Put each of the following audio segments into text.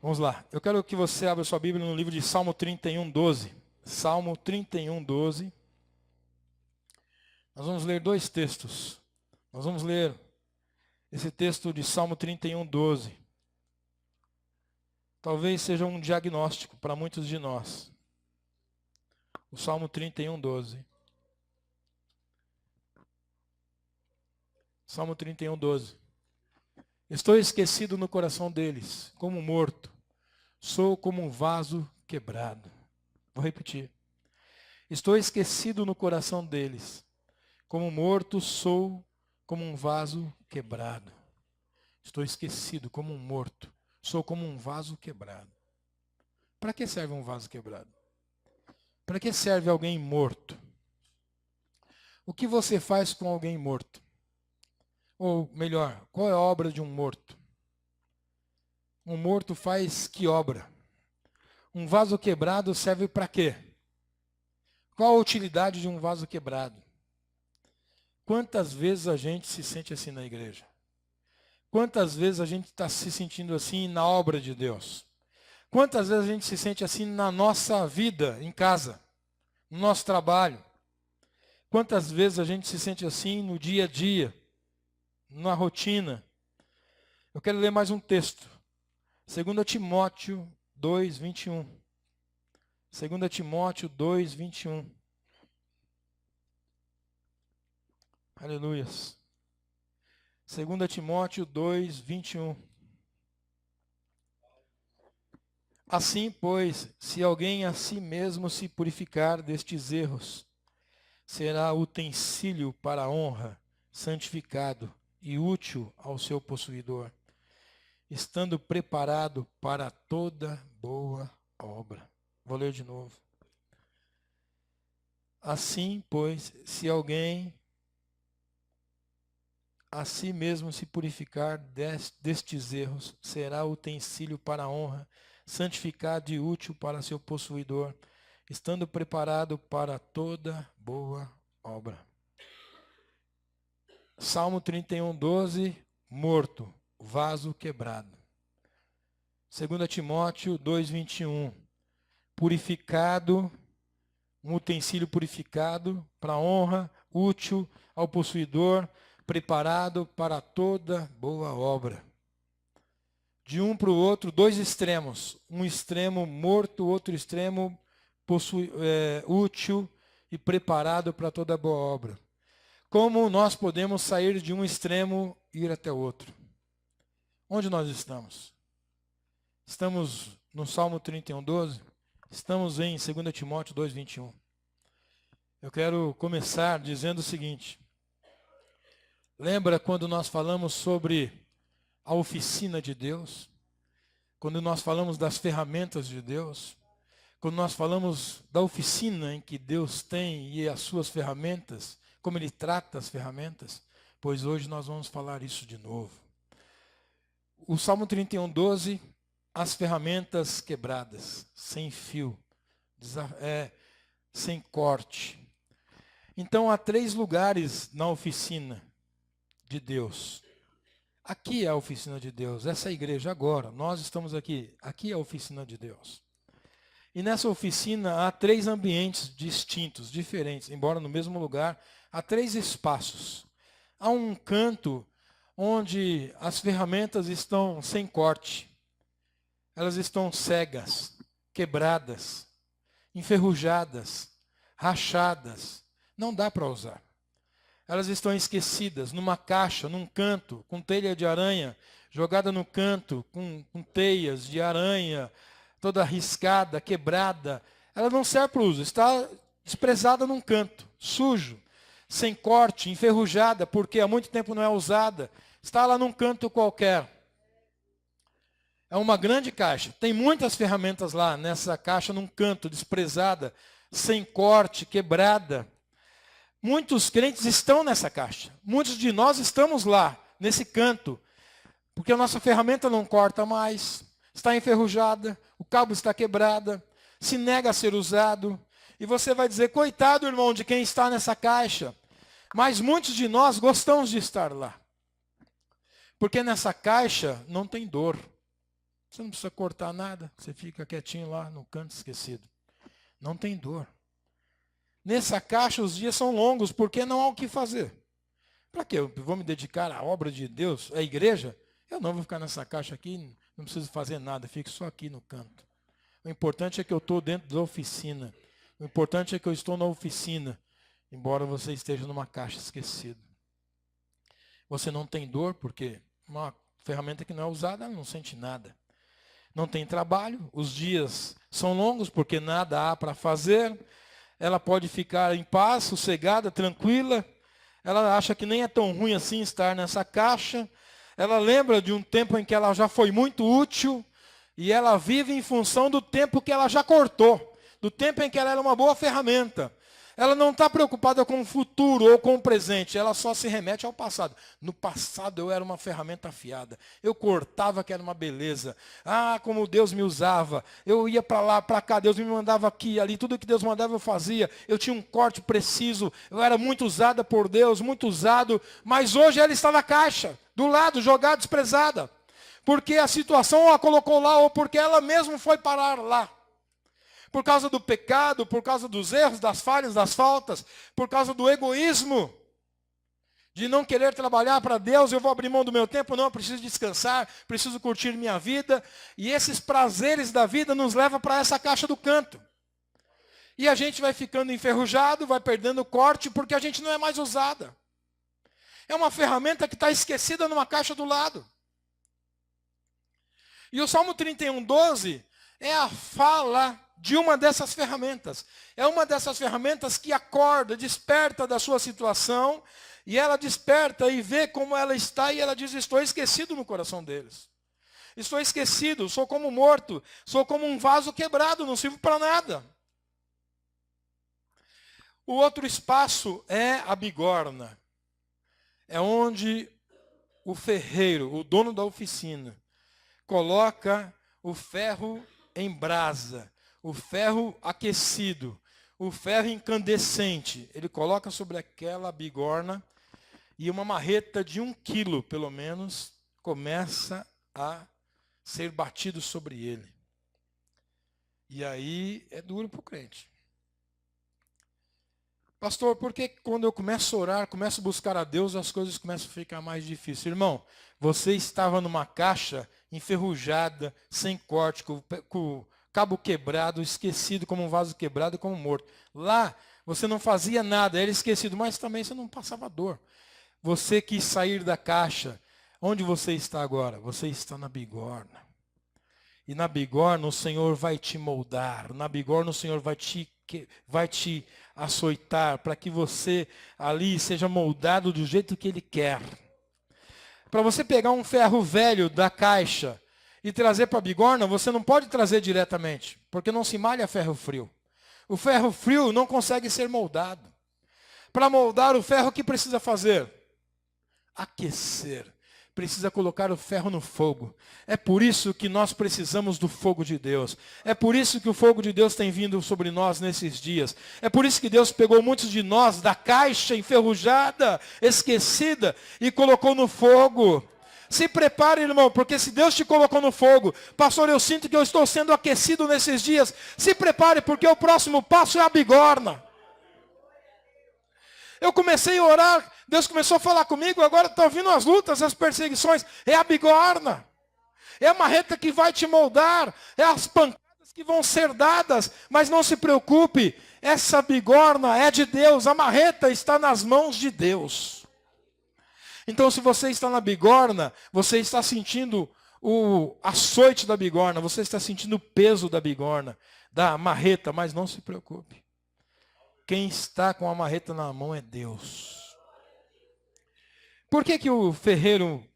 Vamos lá. Eu quero que você abra sua Bíblia no livro de Salmo 31, 12. Salmo 31, 12. Nós vamos ler dois textos. Nós vamos ler esse texto de Salmo 31, 12. Talvez seja um diagnóstico para muitos de nós. O Salmo 31, 12. Salmo 31, 12. Estou esquecido no coração deles, como morto. Sou como um vaso quebrado. Vou repetir. Estou esquecido no coração deles. Como morto, sou como um vaso quebrado. Estou esquecido como um morto. Sou como um vaso quebrado. Para que serve um vaso quebrado? Para que serve alguém morto? O que você faz com alguém morto? Ou melhor, qual é a obra de um morto? Um morto faz que obra? Um vaso quebrado serve para quê? Qual a utilidade de um vaso quebrado? Quantas vezes a gente se sente assim na igreja? Quantas vezes a gente está se sentindo assim na obra de Deus? Quantas vezes a gente se sente assim na nossa vida, em casa, no nosso trabalho? Quantas vezes a gente se sente assim no dia a dia, na rotina? Eu quero ler mais um texto. 2 Timóteo 2, 21. 2 Timóteo 2, 21. Aleluias. 2 Timóteo 2, 21. Assim, pois, se alguém a si mesmo se purificar destes erros, será utensílio para a honra, santificado e útil ao seu possuidor, estando preparado para toda boa obra. Vou ler de novo. Assim, pois, se alguém a si mesmo se purificar destes erros, será utensílio para a honra, santificado e útil para seu possuidor, estando preparado para toda boa obra. Salmo 31, 12, morto, vaso quebrado. 2 Timóteo 2, 21, purificado, um utensílio purificado para a honra, útil ao possuidor, preparado para toda boa obra. De um para o outro, dois extremos. Um extremo morto, outro extremo útil e preparado para toda boa obra. Como nós podemos sair de um extremo e ir até o outro? Onde nós estamos? Estamos no Salmo 31, 12? Estamos em 2 Timóteo 2, 21. Eu quero começar dizendo o seguinte. Lembra quando nós falamos sobre a oficina de Deus? Quando nós falamos das ferramentas de Deus? Quando nós falamos da oficina em que Deus tem e as suas ferramentas, como Ele trata as ferramentas? Pois hoje nós vamos falar isso de novo. O Salmo 31, 12, as ferramentas quebradas, sem fio, sem corte. Então há 3 lugares na oficina de Deus. Aqui é a oficina de Deus, essa é a igreja agora, nós estamos aqui. Aqui é a oficina de Deus. E nessa oficina há 3 ambientes distintos, diferentes, embora no mesmo lugar, há 3 espaços. Há um canto onde as ferramentas estão sem corte. Elas estão cegas, quebradas, enferrujadas, rachadas. Não dá para usar. Elas estão esquecidas numa caixa, num canto, com telha de aranha, jogada no canto, com teias de aranha, toda riscada, quebrada. Ela não serve para o uso, está desprezada num canto, sujo, sem corte, enferrujada, porque há muito tempo não é usada. Está lá num canto qualquer. É uma grande caixa. Tem muitas ferramentas lá nessa caixa, num canto, desprezada, sem corte, quebrada. Muitos crentes estão nessa caixa. Muitos de nós estamos lá, nesse canto, porque a nossa ferramenta não corta mais, está enferrujada, o cabo está quebrado, se nega a ser usado. E você vai dizer, coitado, irmão, de quem está nessa caixa. Mas muitos de nós gostamos de estar lá. Porque nessa caixa não tem dor. Você não precisa cortar nada, você fica quietinho lá no canto esquecido. Não tem dor. Nessa caixa os dias são longos, porque não há o que fazer. Para quê? Eu vou me dedicar à obra de Deus, à igreja? Eu não vou ficar nessa caixa aqui, não preciso fazer nada, fico só aqui no canto. O importante é que eu estou dentro da oficina. O importante é que eu estou na oficina, embora você esteja numa caixa esquecido. Você não tem dor, porque uma ferramenta que não é usada, ela não sente nada. Não tem trabalho, os dias são longos, porque nada há para fazer. Ela pode ficar em paz, sossegada, tranquila. Ela acha que nem é tão ruim assim estar nessa caixa. Ela lembra de um tempo em que ela já foi muito útil. E ela vive em função do tempo que ela já cortou. Do tempo em que ela era uma boa ferramenta. Ela não está preocupada com o futuro ou com o presente. Ela só se remete ao passado. No passado eu era uma ferramenta afiada. Eu cortava que era uma beleza. Ah, como Deus me usava. Eu ia para lá, para cá. Deus me mandava aqui e ali. Tudo que Deus mandava eu fazia. Eu tinha um corte preciso. Eu era muito usada por Deus, muito usado. Mas hoje ela está na caixa, do lado, jogada, desprezada. Porque a situação a colocou lá ou porque ela mesma foi parar lá. Por causa do pecado, por causa dos erros, das falhas, das faltas, por causa do egoísmo, de não querer trabalhar para Deus, eu vou abrir mão do meu tempo, não, eu preciso descansar, preciso curtir minha vida. E esses prazeres da vida nos levam para essa caixa do canto. E a gente vai ficando enferrujado, vai perdendo corte, porque a gente não é mais usada. É uma ferramenta que está esquecida numa caixa do lado. E o Salmo 31:12 é a fala de uma dessas ferramentas. É uma dessas ferramentas que acorda, desperta da sua situação, e ela desperta e vê como ela está, e ela diz, estou esquecido no coração deles. Estou esquecido, sou como morto, sou como um vaso quebrado, não sirvo para nada. O outro espaço é a bigorna. É onde o ferreiro, o dono da oficina, coloca o ferro em brasa, o ferro aquecido, o ferro incandescente. Ele coloca sobre aquela bigorna e uma marreta de 1 quilo, pelo menos, começa a ser batido sobre ele. E aí é duro para o crente. Pastor, por que quando eu começo a orar, começo a buscar a Deus, as coisas começam a ficar mais difíceis? Irmão, você estava numa caixa enferrujada, sem corte, com o cabo quebrado, esquecido como um vaso quebrado, como morto. Lá, você não fazia nada, era esquecido, mas também você não passava dor. Você quis sair da caixa. Onde você está agora? Você está na bigorna. E na bigorna o Senhor vai te moldar. Na bigorna o Senhor vai te açoitar para que você ali seja moldado do jeito que Ele quer. Para você pegar um ferro velho da caixa e trazer para a bigorna, você não pode trazer diretamente, porque não se malha ferro frio. O ferro frio não consegue ser moldado. Para moldar o ferro, o que precisa fazer? Aquecer. Precisa colocar o ferro no fogo. É por isso que nós precisamos do fogo de Deus. É por isso que o fogo de Deus tem vindo sobre nós nesses dias. É por isso que Deus pegou muitos de nós da caixa enferrujada, esquecida, e colocou no fogo. Se prepare, irmão, porque se Deus te colocou no fogo, pastor, eu sinto que eu estou sendo aquecido nesses dias. Se prepare, porque o próximo passo é a bigorna. Eu comecei a orar, Deus começou a falar comigo, agora estão vindo as lutas, as perseguições. É a bigorna. É a marreta que vai te moldar. É as pancadas que vão ser dadas. Mas não se preocupe, essa bigorna é de Deus. A marreta está nas mãos de Deus. Então, se você está na bigorna, você está sentindo o açoite da bigorna, você está sentindo o peso da bigorna, da marreta, mas não se preocupe. Quem está com a marreta na mão é Deus. Por que o ferreiro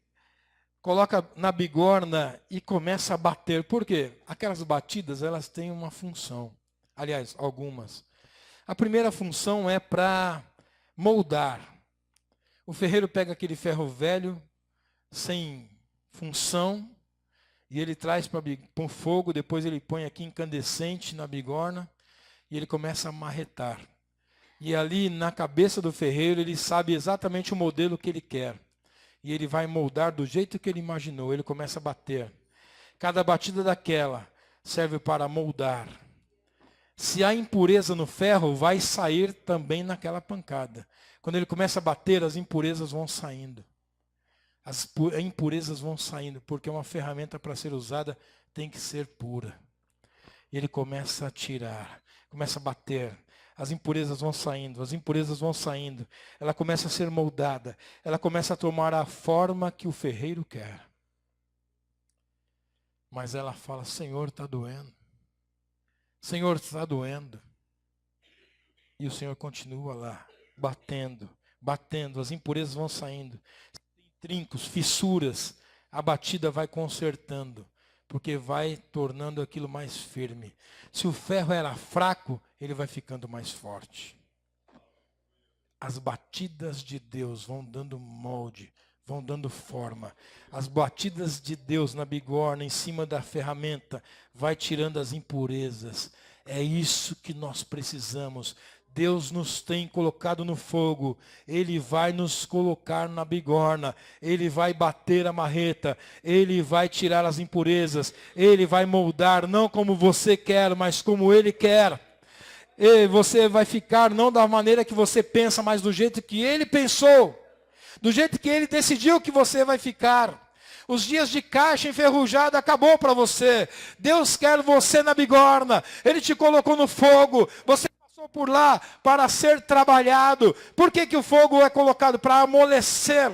coloca na bigorna e começa a bater? Por quê? Aquelas batidas, elas têm uma função. Aliás, algumas. A primeira função é para moldar. O ferreiro pega aquele ferro velho, sem função, e ele traz para o fogo, depois ele põe aqui incandescente na bigorna, e ele começa a marretar. E ali na cabeça do ferreiro, ele sabe exatamente o modelo que ele quer. E ele vai moldar do jeito que ele imaginou, ele começa a bater. Cada batida daquela serve para moldar. Se há impureza no ferro, vai sair também naquela pancada. Quando ele começa a bater, as impurezas vão saindo. As impurezas vão saindo, porque uma ferramenta para ser usada tem que ser pura. Ele começa a tirar, começa a bater. As impurezas vão saindo, as impurezas vão saindo. Ela começa a ser moldada. Ela começa a tomar a forma que o ferreiro quer. Mas ela fala, Senhor, está doendo. Senhor, está doendo. E o Senhor continua lá, batendo, batendo. As impurezas vão saindo. Trincos, fissuras. A batida vai consertando. Porque vai tornando aquilo mais firme. Se o ferro era fraco, ele vai ficando mais forte. As batidas de Deus vão dando molde, vão dando forma. As batidas de Deus na bigorna, em cima da ferramenta, vai tirando as impurezas. É isso que nós precisamos. Deus nos tem colocado no fogo, Ele vai nos colocar na bigorna, Ele vai bater a marreta, Ele vai tirar as impurezas, Ele vai moldar, não como você quer, mas como Ele quer. E você vai ficar não da maneira que você pensa, mas do jeito que Ele pensou, do jeito que Ele decidiu que você vai ficar. Os dias de caixa enferrujada acabou para você. Deus quer você na bigorna, Ele te colocou no fogo, você por lá para ser trabalhado. Por que o fogo é colocado? Para amolecer.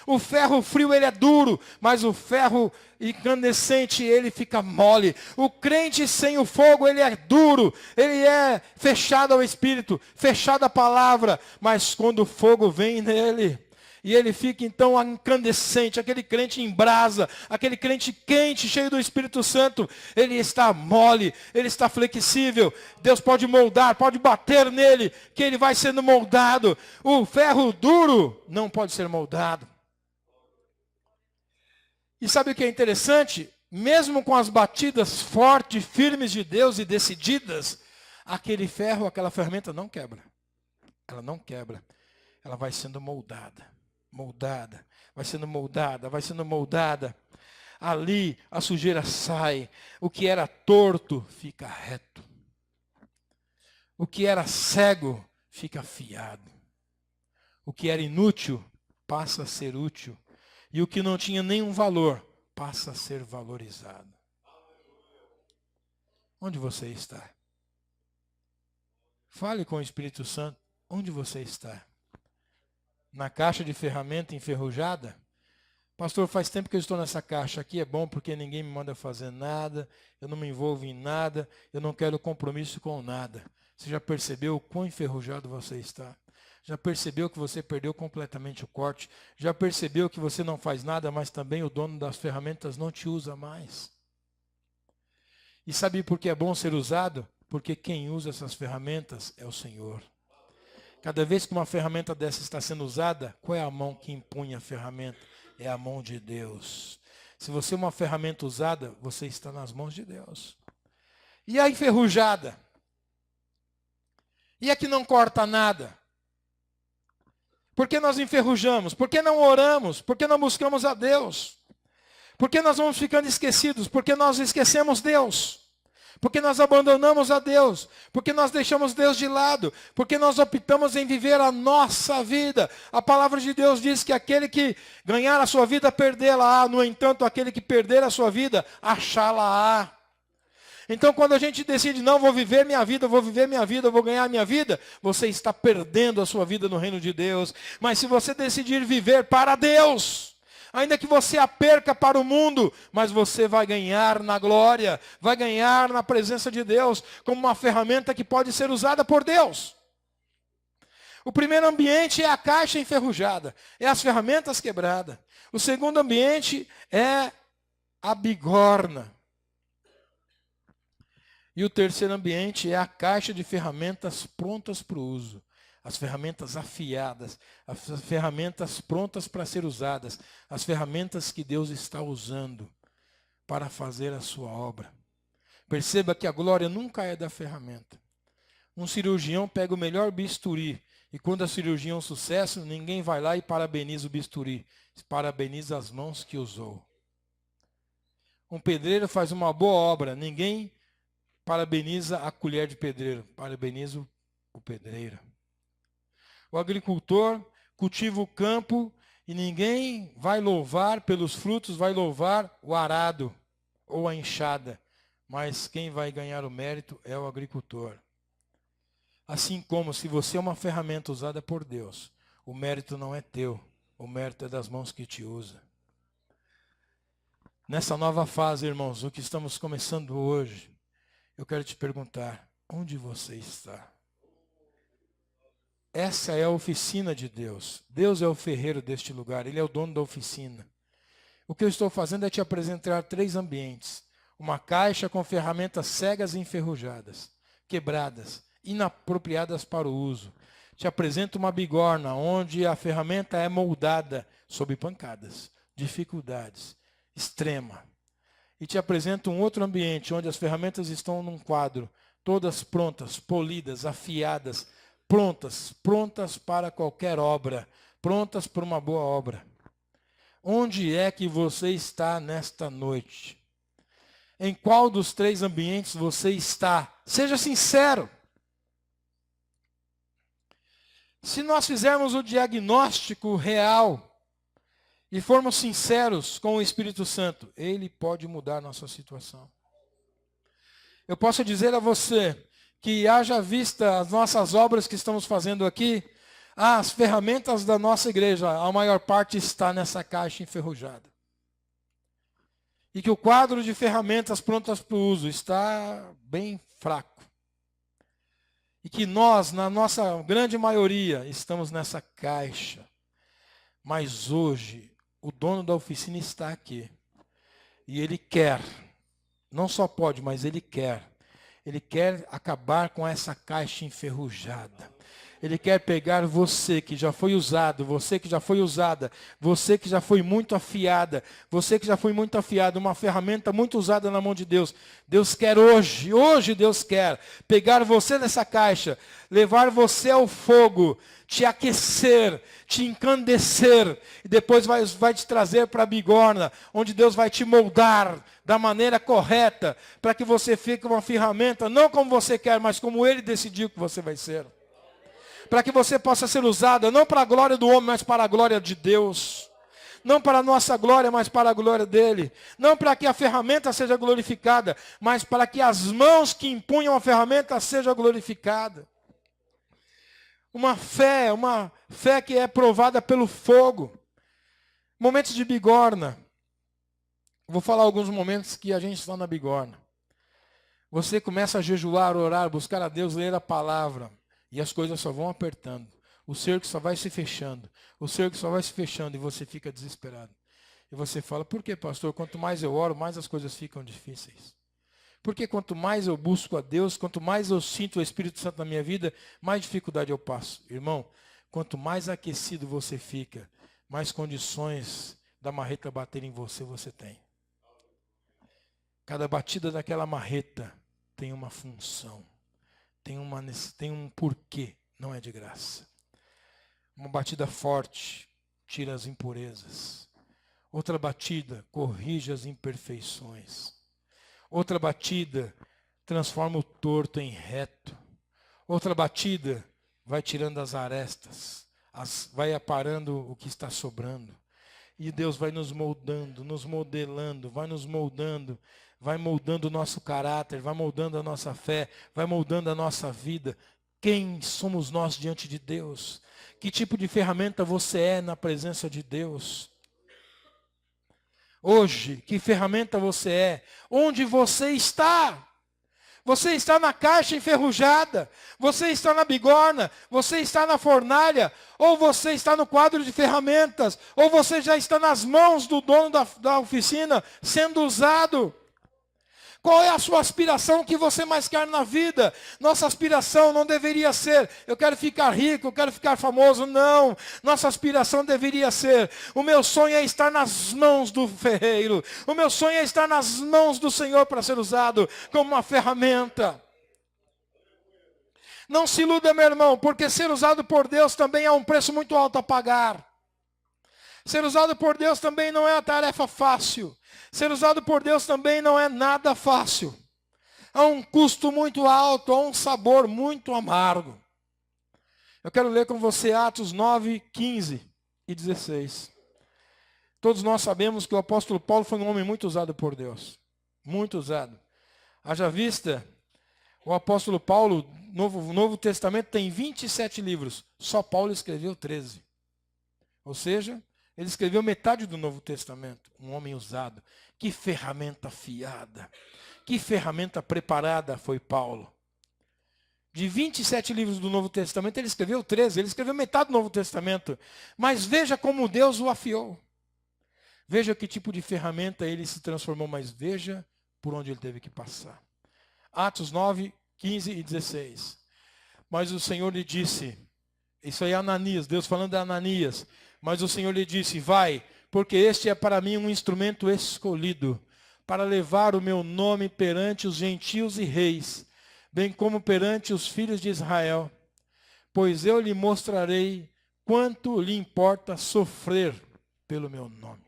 O ferro frio ele é duro, mas o ferro incandescente ele fica mole. O crente sem o fogo ele é duro, ele é fechado ao Espírito, fechado à palavra, mas quando o fogo vem nele, e ele fica então incandescente, aquele crente em brasa, aquele crente quente, cheio do Espírito Santo, ele está mole, ele está flexível. Deus pode moldar, pode bater nele, que ele vai sendo moldado. O ferro duro não pode ser moldado. E sabe o que é interessante? Mesmo com as batidas fortes, firmes de Deus e decididas, aquele ferro, aquela ferramenta não quebra. Ela não quebra, ela vai sendo moldada. Moldada, vai sendo moldada, vai sendo moldada. Ali a sujeira sai, o que era torto fica reto. O que era cego fica afiado. O que era inútil passa a ser útil. E o que não tinha nenhum valor passa a ser valorizado. Onde você está? Fale com o Espírito Santo, onde você está? Na caixa de ferramenta enferrujada? Pastor, faz tempo que eu estou nessa caixa aqui, é bom porque ninguém me manda fazer nada, eu não me envolvo em nada, eu não quero compromisso com nada. Você já percebeu o quão enferrujado você está? Já percebeu que você perdeu completamente o corte? Já percebeu que você não faz nada, mas também o dono das ferramentas não te usa mais? E sabe por que é bom ser usado? Porque quem usa essas ferramentas é o Senhor. Cada vez que uma ferramenta dessa está sendo usada, qual é a mão que impunha a ferramenta? É a mão de Deus. Se você é uma ferramenta usada, você está nas mãos de Deus. E a enferrujada? E a que não corta nada? Por que nós enferrujamos? Por que não oramos? Por que não buscamos a Deus? Por que nós vamos ficando esquecidos? Por que nós esquecemos Deus? Porque nós abandonamos a Deus, porque nós deixamos Deus de lado, porque nós optamos em viver a nossa vida. A palavra de Deus diz que aquele que ganhar a sua vida, perdê-la-á. No entanto, aquele que perder a sua vida, achá-la-á. Então, quando a gente decide, não, vou viver minha vida, vou viver minha vida, vou ganhar minha vida, você está perdendo a sua vida no reino de Deus. Mas se você decidir viver para Deus, ainda que você a perca para o mundo, mas você vai ganhar na glória, vai ganhar na presença de Deus, como uma ferramenta que pode ser usada por Deus. O primeiro ambiente é a caixa enferrujada, é as ferramentas quebradas. O segundo ambiente é a bigorna. E o terceiro ambiente é a caixa de ferramentas prontas para o uso. As ferramentas afiadas, as ferramentas prontas para ser usadas, as ferramentas que Deus está usando para fazer a sua obra. Perceba que a glória nunca é da ferramenta. Um cirurgião pega o melhor bisturi, e quando a cirurgia é um sucesso, ninguém vai lá e parabeniza o bisturi, parabeniza as mãos que usou. Um pedreiro faz uma boa obra. Ninguém parabeniza a colher de pedreiro. Parabeniza o pedreiro. O agricultor cultiva o campo e ninguém vai louvar pelos frutos, vai louvar o arado ou a enxada. Mas quem vai ganhar o mérito é o agricultor. Assim como se você é uma ferramenta usada por Deus, o mérito não é teu, o mérito é das mãos que te usa. Nessa nova fase, irmãos, o que estamos começando hoje, eu quero te perguntar, onde você está? Essa é a oficina de Deus. Deus é o ferreiro deste lugar, Ele é o dono da oficina. O que eu estou fazendo é te apresentar 3 ambientes. Uma caixa com ferramentas cegas e enferrujadas, quebradas, inapropriadas para o uso. Te apresento uma bigorna, onde a ferramenta é moldada sob pancadas, dificuldades, extrema. E te apresento um outro ambiente, onde as ferramentas estão num quadro, todas prontas, polidas, afiadas, prontas para qualquer obra, prontas para uma boa obra. Onde é que você está nesta noite? Em qual dos 3 ambientes você está? Seja sincero. Se nós fizermos o diagnóstico real e formos sinceros com o Espírito Santo, Ele pode mudar a nossa situação. Eu posso dizer a você que, haja vista as nossas obras que estamos fazendo aqui, as ferramentas da nossa igreja, a maior parte está nessa caixa enferrujada. E que o quadro de ferramentas prontas para o uso está bem fraco. E que nós, na nossa grande maioria, estamos nessa caixa. Mas hoje, o dono da oficina está aqui. E ele quer, não só pode, mas ele quer acabar com essa caixa enferrujada. Ele quer pegar você que já foi usado, você que já foi usada, você que já foi muito afiada, você que já foi muito afiado, uma ferramenta muito usada na mão de Deus. Deus quer hoje Deus quer pegar você nessa caixa, levar você ao fogo, te aquecer, te encandecer, e depois vai te trazer para a bigorna, onde Deus vai te moldar da maneira correta, para que você fique uma ferramenta, não como você quer, mas como Ele decidiu que você vai ser. Para que você possa ser usada, não para a glória do homem, mas para a glória de Deus. Não para a nossa glória, mas para a glória dele. Não para que a ferramenta seja glorificada, mas para que as mãos que empunham a ferramenta sejam glorificadas. Uma fé que é provada pelo fogo. Momentos de bigorna. Vou falar alguns momentos que a gente está na bigorna. Você começa a jejuar, orar, buscar a Deus, ler a palavra. E as coisas só vão apertando. O cerco só vai se fechando. O cerco só vai se fechando e você fica desesperado. E você fala, por que, pastor? Quanto mais eu oro, mais as coisas ficam difíceis. Porque quanto mais eu busco a Deus, quanto mais eu sinto o Espírito Santo na minha vida, mais dificuldade eu passo. Irmão, quanto mais aquecido você fica, mais condições da marreta bater em você, você tem. Cada batida daquela marreta tem uma função. Tem um porquê, não é de graça. Uma batida forte tira as impurezas. Outra batida corrige as imperfeições. Outra batida transforma o torto em reto. Outra batida vai tirando as arestas, vai aparando o que está sobrando. E Deus vai nos moldando, nos modelando, vai nos moldando. Vai moldando o nosso caráter, vai moldando a nossa fé, vai moldando a nossa vida. Quem somos nós diante de Deus? Que tipo de ferramenta você é na presença de Deus? Hoje, que ferramenta você é? Onde você está? Você está na caixa enferrujada? Você está na bigorna? Você está na fornalha? Ou você está no quadro de ferramentas? Ou você já está nas mãos do dono da oficina, sendo usado? Qual é a sua aspiração que você mais quer na vida? Nossa aspiração não deveria ser, eu quero ficar rico, eu quero ficar famoso. Não, nossa aspiração deveria ser, o meu sonho é estar nas mãos do ferreiro. O meu sonho é estar nas mãos do Senhor para ser usado como uma ferramenta. Não se iluda, meu irmão, porque ser usado por Deus também é um preço muito alto a pagar. Ser usado por Deus também não é uma tarefa fácil. Ser usado por Deus também não é nada fácil. Há um custo muito alto, há um sabor muito amargo. Eu quero ler com você Atos 9, 15 e 16. Todos nós sabemos que o apóstolo Paulo foi um homem muito usado por Deus. Muito usado. Haja vista, o apóstolo Paulo, o Novo Testamento tem 27 livros. Só Paulo escreveu 13. Ou seja, ele escreveu metade do Novo Testamento. Um homem usado. Que ferramenta afiada. Que ferramenta preparada foi Paulo. De 27 livros do Novo Testamento, ele escreveu 13. Ele escreveu metade do Novo Testamento. Mas veja como Deus o afiou. Veja que tipo de ferramenta ele se transformou, mas veja por onde ele teve que passar. Atos 9, 15 e 16. Mas o Senhor lhe disse, isso aí é Ananias, Deus falando de Ananias. Mas o Senhor lhe disse, vai, porque este é para mim um instrumento escolhido, para levar o meu nome perante os gentios e reis, bem como perante os filhos de Israel. Pois eu lhe mostrarei quanto lhe importa sofrer pelo meu nome.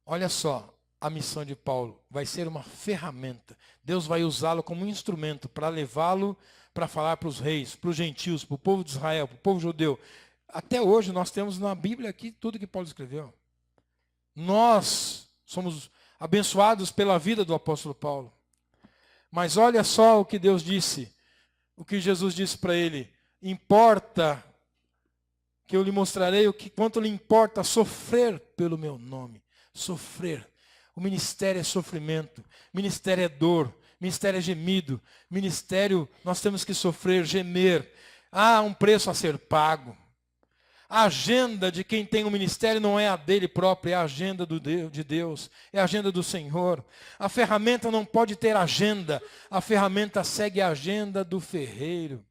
Olha só, a missão de Paulo vai ser uma ferramenta. Deus vai usá-lo como um instrumento para levá-lo para falar para os reis, para os gentios, para o povo de Israel, para o povo judeu. Até hoje nós temos na Bíblia aqui tudo que Paulo escreveu. Nós somos abençoados pela vida do apóstolo Paulo. Mas olha só o que Deus disse, o que Jesus disse para ele. Importa que eu lhe mostrarei quanto lhe importa sofrer pelo meu nome. Sofrer. O ministério é sofrimento, ministério é dor, ministério é gemido, ministério nós temos que sofrer, gemer. Há um preço a ser pago. A agenda de quem tem o ministério não é a dele próprio, é a agenda de Deus, é a agenda do Senhor. A ferramenta não pode ter agenda, a ferramenta segue a agenda do ferreiro,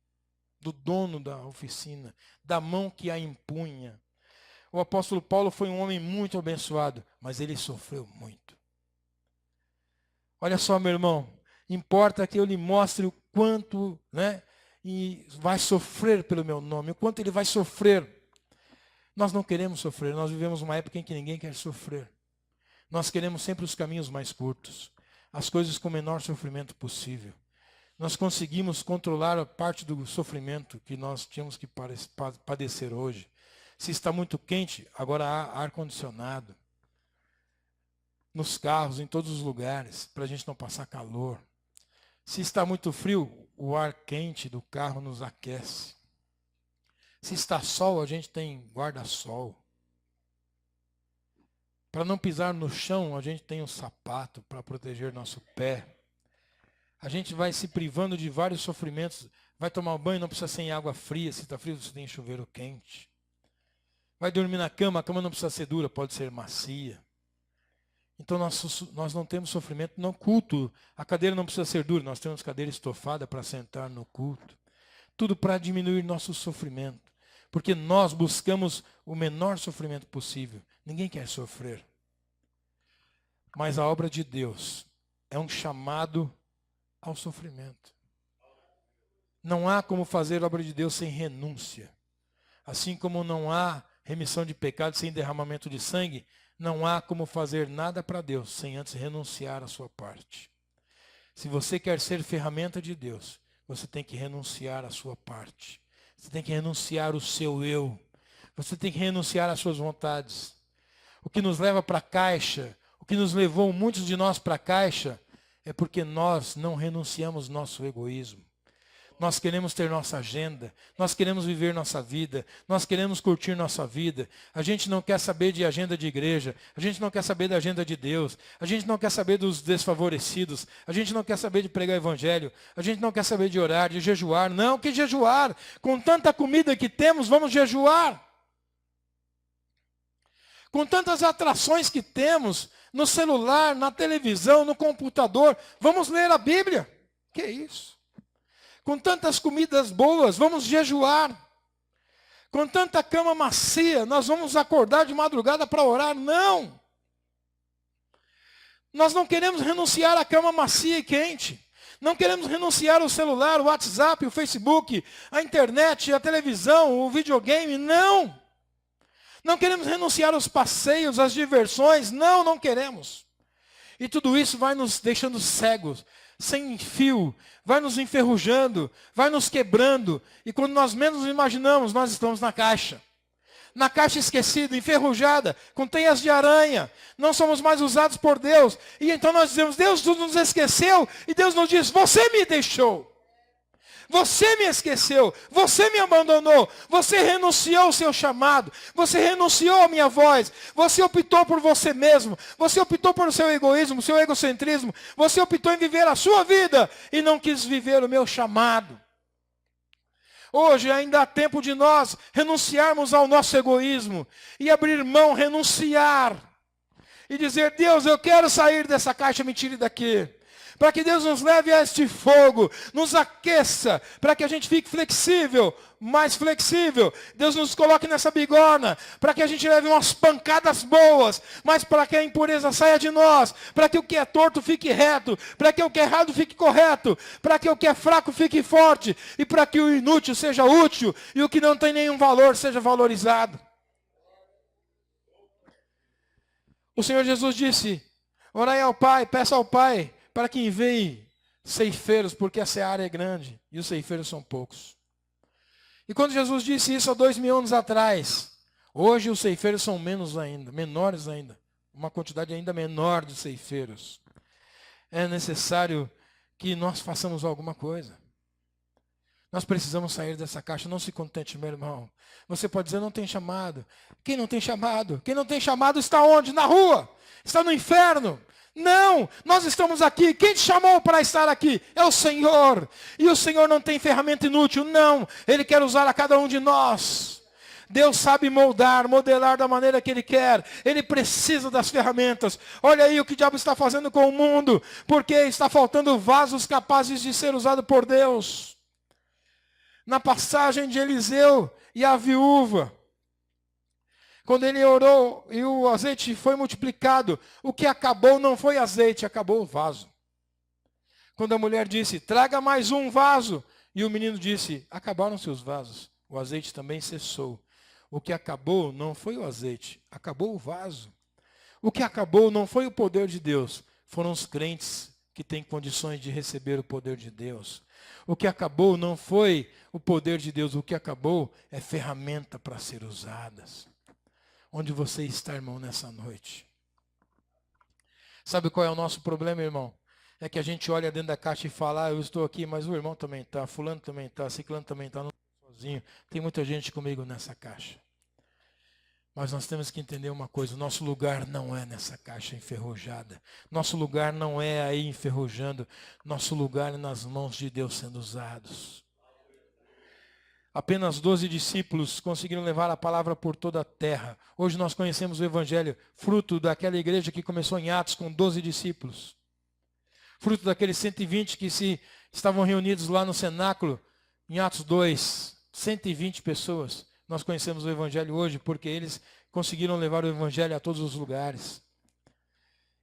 do dono da oficina, da mão que a empunha. O apóstolo Paulo foi um homem muito abençoado, mas ele sofreu muito. Olha só, meu irmão, importa que eu lhe mostre o quanto, e vai sofrer pelo meu nome, o quanto ele vai sofrer. Nós não queremos sofrer, nós vivemos uma época em que ninguém quer sofrer. Nós queremos sempre os caminhos mais curtos, as coisas com o menor sofrimento possível. Nós conseguimos controlar a parte do sofrimento que nós tínhamos que padecer hoje. Se está muito quente, agora há ar-condicionado. Nos carros, em todos os lugares, para a gente não passar calor. Se está muito frio, o ar quente do carro nos aquece. Se está sol, a gente tem guarda-sol. Para não pisar no chão, a gente tem um sapato para proteger nosso pé. A gente vai se privando de vários sofrimentos. Vai tomar banho, não precisa ser em água fria. Se está frio, você tem chuveiro quente. Vai dormir na cama, a cama não precisa ser dura, pode ser macia. Então nós não temos sofrimento no culto. A cadeira não precisa ser dura, nós temos cadeira estofada para sentar no culto. Tudo para diminuir nosso sofrimento. Porque nós buscamos o menor sofrimento possível. Ninguém quer sofrer. Mas a obra de Deus é um chamado ao sofrimento. Não há como fazer a obra de Deus sem renúncia. Assim como não há remissão de pecados sem derramamento de sangue, não há como fazer nada para Deus sem antes renunciar à sua parte. Se você quer ser ferramenta de Deus, você tem que renunciar à sua parte. Você tem que renunciar ao seu eu. Você tem que renunciar às suas vontades. O que nos leva para a caixa, o que nos levou muitos de nós para a caixa, é porque nós não renunciamos nosso egoísmo. Nós queremos ter nossa agenda, nós queremos viver nossa vida, nós queremos curtir nossa vida. A gente não quer saber de agenda de igreja, a gente não quer saber da agenda de Deus, a gente não quer saber dos desfavorecidos, a gente não quer saber de pregar evangelho, a gente não quer saber de orar, de jejuar. Não, que jejuar? Com tanta comida que temos, vamos jejuar. Com tantas atrações que temos no celular, na televisão, no computador, vamos ler a Bíblia. Que é isso? Com tantas comidas boas, vamos jejuar. Com tanta cama macia, nós vamos acordar de madrugada para orar. Não! Nós não queremos renunciar à cama macia e quente. Não queremos renunciar ao celular, o WhatsApp, o Facebook, a internet, a televisão, o videogame. Não! Não queremos renunciar aos passeios, às diversões. Não, não queremos. E tudo isso vai nos deixando cegos, sem fio, vai nos enferrujando, vai nos quebrando. E quando nós menos imaginamos, nós estamos na caixa. Na caixa esquecida, enferrujada, com teias de aranha. Não somos mais usados por Deus. E então nós dizemos, Deus nos esqueceu. E Deus nos diz, você me deixou. Você me esqueceu, você me abandonou, você renunciou ao seu chamado, você renunciou à minha voz, você optou por você mesmo, você optou por seu egoísmo, seu egocentrismo, você optou em viver a sua vida e não quis viver o meu chamado. Hoje ainda há tempo de nós renunciarmos ao nosso egoísmo e abrir mão, renunciar e dizer, Deus, eu quero sair dessa caixa, me tire daqui. Para que Deus nos leve a este fogo, nos aqueça, para que a gente fique flexível, mais flexível. Deus nos coloque nessa bigorna, para que a gente leve umas pancadas boas, mas para que a impureza saia de nós, para que o que é torto fique reto, para que o que é errado fique correto, para que o que é fraco fique forte, e para que o inútil seja útil, e o que não tem nenhum valor seja valorizado. O Senhor Jesus disse, orai ao Pai, peça ao Pai, para que envie ceifeiros, porque a seara é grande e os ceifeiros são poucos. E quando Jesus disse isso há 2000 anos atrás, hoje os ceifeiros são menores ainda, uma quantidade ainda menor de ceifeiros. É necessário que nós façamos alguma coisa. Nós precisamos sair dessa caixa, não se contente, meu irmão. Você pode dizer, não tem chamado. Quem não tem chamado? Quem não tem chamado está onde? Na rua, está no inferno. Não, nós estamos aqui. Quem te chamou para estar aqui? É o Senhor. E o Senhor não tem ferramenta inútil, não. Ele quer usar a cada um de nós. Deus sabe modelar da maneira que Ele quer. Ele precisa das ferramentas. Olha aí o que o diabo está fazendo com o mundo. Porque está faltando vasos capazes de ser usados por Deus. Na passagem de Eliseu e a viúva, quando ele orou e o azeite foi multiplicado, o que acabou não foi azeite, acabou o vaso. Quando a mulher disse, traga mais um vaso, e o menino disse, acabaram-se os vasos, o azeite também cessou. O que acabou não foi o azeite, acabou o vaso. O que acabou não foi o poder de Deus, foram os crentes que têm condições de receber o poder de Deus. O que acabou não foi o poder de Deus, o que acabou é ferramenta para ser usadas. Onde você está, irmão, nessa noite? Sabe qual é o nosso problema, irmão? É que a gente olha dentro da caixa e fala, eu estou aqui, mas o irmão também está, fulano também está, ciclano também está, não estou sozinho. Tem muita gente comigo nessa caixa. Mas nós temos que entender uma coisa, o nosso lugar não é nessa caixa enferrujada. Nosso lugar não é aí enferrujando. Nosso lugar é nas mãos de Deus sendo usados. Apenas 12 discípulos conseguiram levar a palavra por toda a terra. Hoje nós conhecemos o Evangelho, fruto daquela igreja que começou em Atos com 12 discípulos. Fruto daqueles 120 que estavam reunidos lá no cenáculo, em Atos 2. 120 pessoas. Nós conhecemos o Evangelho hoje porque eles conseguiram levar o Evangelho a todos os lugares.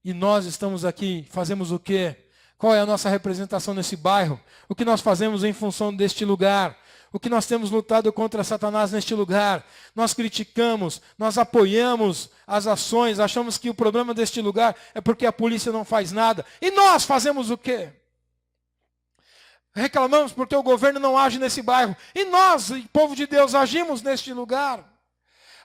E nós estamos aqui, fazemos o quê? Qual é a nossa representação nesse bairro? O que nós fazemos em função deste lugar? O que nós temos lutado contra Satanás neste lugar? Nós criticamos, nós apoiamos as ações, achamos que o problema deste lugar é porque a polícia não faz nada. E nós fazemos o quê? Reclamamos porque o governo não age nesse bairro. E nós, povo de Deus, agimos neste lugar.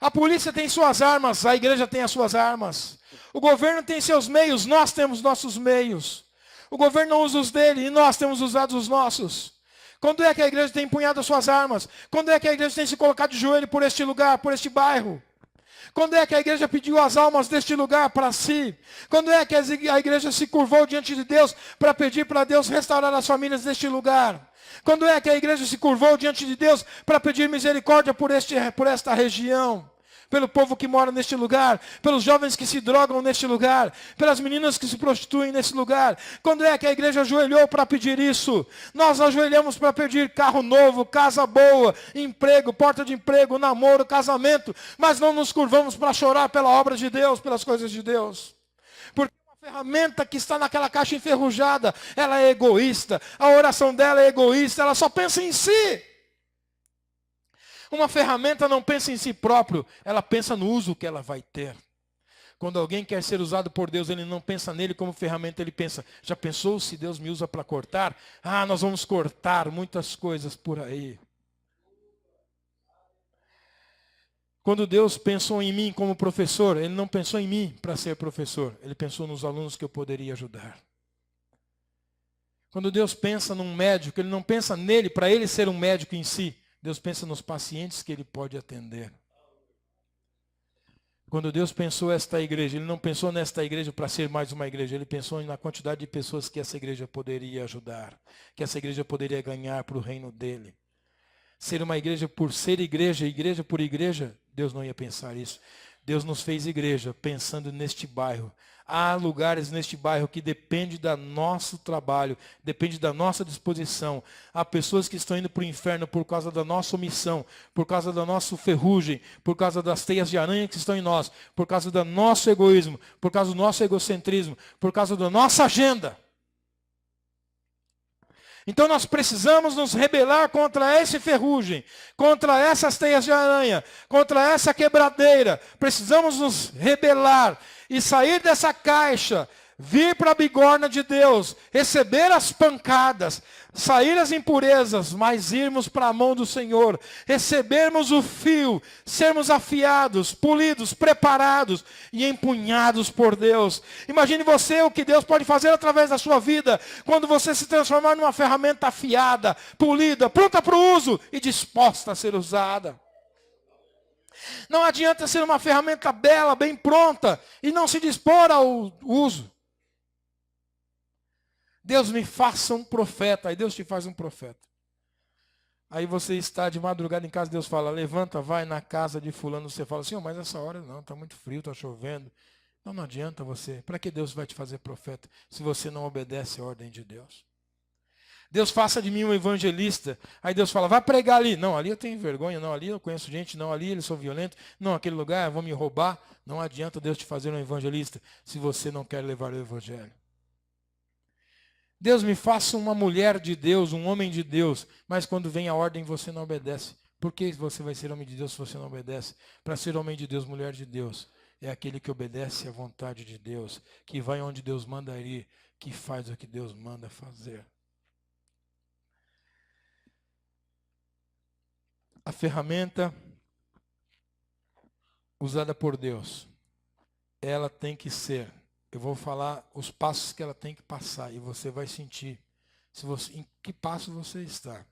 A polícia tem suas armas, a igreja tem as suas armas. O governo tem seus meios, nós temos nossos meios. O governo não usa os dele e nós temos usado os nossos. Quando é que a igreja tem empunhado as suas armas? Quando é que a igreja tem se colocado de joelho por este lugar, por este bairro? Quando é que a igreja pediu as almas deste lugar para si? Quando é que a igreja se curvou diante de Deus para pedir para Deus restaurar as famílias deste lugar? Quando é que a igreja se curvou diante de Deus para pedir misericórdia por esta região? Pelo povo que mora neste lugar, pelos jovens que se drogam neste lugar, pelas meninas que se prostituem nesse lugar. Quando é que a igreja ajoelhou para pedir isso? Nós ajoelhamos para pedir carro novo, casa boa, emprego, porta de emprego, namoro, casamento, mas não nos curvamos para chorar pela obra de Deus, pelas coisas de Deus. Porque uma ferramenta que está naquela caixa enferrujada, ela é egoísta, a oração dela é egoísta, ela só pensa em si. Uma ferramenta não pensa em si próprio, ela pensa no uso que ela vai ter. Quando alguém quer ser usado por Deus, ele não pensa nele como ferramenta, ele pensa, já pensou se Deus me usa para cortar? Ah, nós vamos cortar muitas coisas por aí. Quando Deus pensou em mim como professor, Ele não pensou em mim para ser professor. Ele pensou nos alunos que eu poderia ajudar. Quando Deus pensa num médico, Ele não pensa nele para ele ser um médico em si. Deus pensa nos pacientes que Ele pode atender. Quando Deus pensou esta igreja, Ele não pensou nesta igreja para ser mais uma igreja. Ele pensou na quantidade de pessoas que essa igreja poderia ajudar. Que essa igreja poderia ganhar para o reino dEle. Ser uma igreja por ser igreja, igreja por igreja, Deus não ia pensar isso. Deus nos fez igreja pensando neste bairro. Há lugares neste bairro que depende do nosso trabalho, depende da nossa disposição. Há pessoas que estão indo para o inferno por causa da nossa omissão, por causa da nossa ferrugem, por causa das teias de aranha que estão em nós, por causa do nosso egoísmo, por causa do nosso egocentrismo, por causa da nossa agenda. Então nós precisamos nos rebelar contra esse ferrugem, contra essas teias de aranha, contra essa quebradeira. Precisamos nos rebelar e sair dessa caixa, vir para a bigorna de Deus, receber as pancadas, sair as impurezas, mas irmos para a mão do Senhor, recebermos o fio, sermos afiados, polidos, preparados e empunhados por Deus. Imagine você o que Deus pode fazer através da sua vida, quando você se transformar numa ferramenta afiada, polida, pronta para o uso e disposta a ser usada. Não adianta ser uma ferramenta bela, bem pronta, e não se dispor ao uso. Deus me faça um profeta. Aí Deus te faz um profeta. Aí você está de madrugada em casa, Deus fala, levanta, vai na casa de fulano. Você fala assim, oh, mas essa hora não, está muito frio, está chovendo. Não adianta você. Para que Deus vai te fazer profeta se você não obedece a ordem de Deus? Deus faça de mim um evangelista. Aí Deus fala, vai pregar ali. Não, ali eu tenho vergonha. Não, ali eu conheço gente. Não, ali eles são violentos. Não, aquele lugar vão me roubar. Não adianta Deus te fazer um evangelista se você não quer levar o evangelho. Deus me faça uma mulher de Deus, um homem de Deus, mas quando vem a ordem você não obedece. Por que você vai ser homem de Deus se você não obedece? Para ser homem de Deus, mulher de Deus, é aquele que obedece à vontade de Deus, que vai onde Deus manda ir, que faz o que Deus manda fazer. A ferramenta usada por Deus, ela tem que ser. Eu vou falar os passos que ela tem que passar e você vai sentir em que passo você está.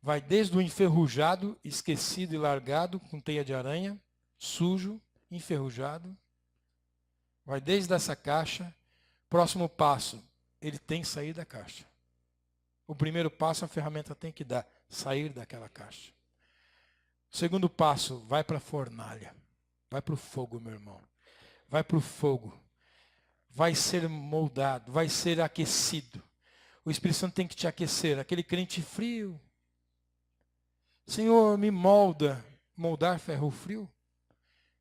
Vai desde o enferrujado, esquecido e largado, com teia de aranha, sujo, enferrujado. Vai desde essa caixa. Próximo passo, ele tem que sair da caixa. O primeiro passo a ferramenta tem que dar, sair daquela caixa. O segundo passo, vai para a fornalha. Vai para o fogo, meu irmão. Vai para o fogo. Vai ser moldado, vai ser aquecido. O Espírito Santo tem que te aquecer. Aquele crente frio. Senhor, me molda. Moldar ferro frio?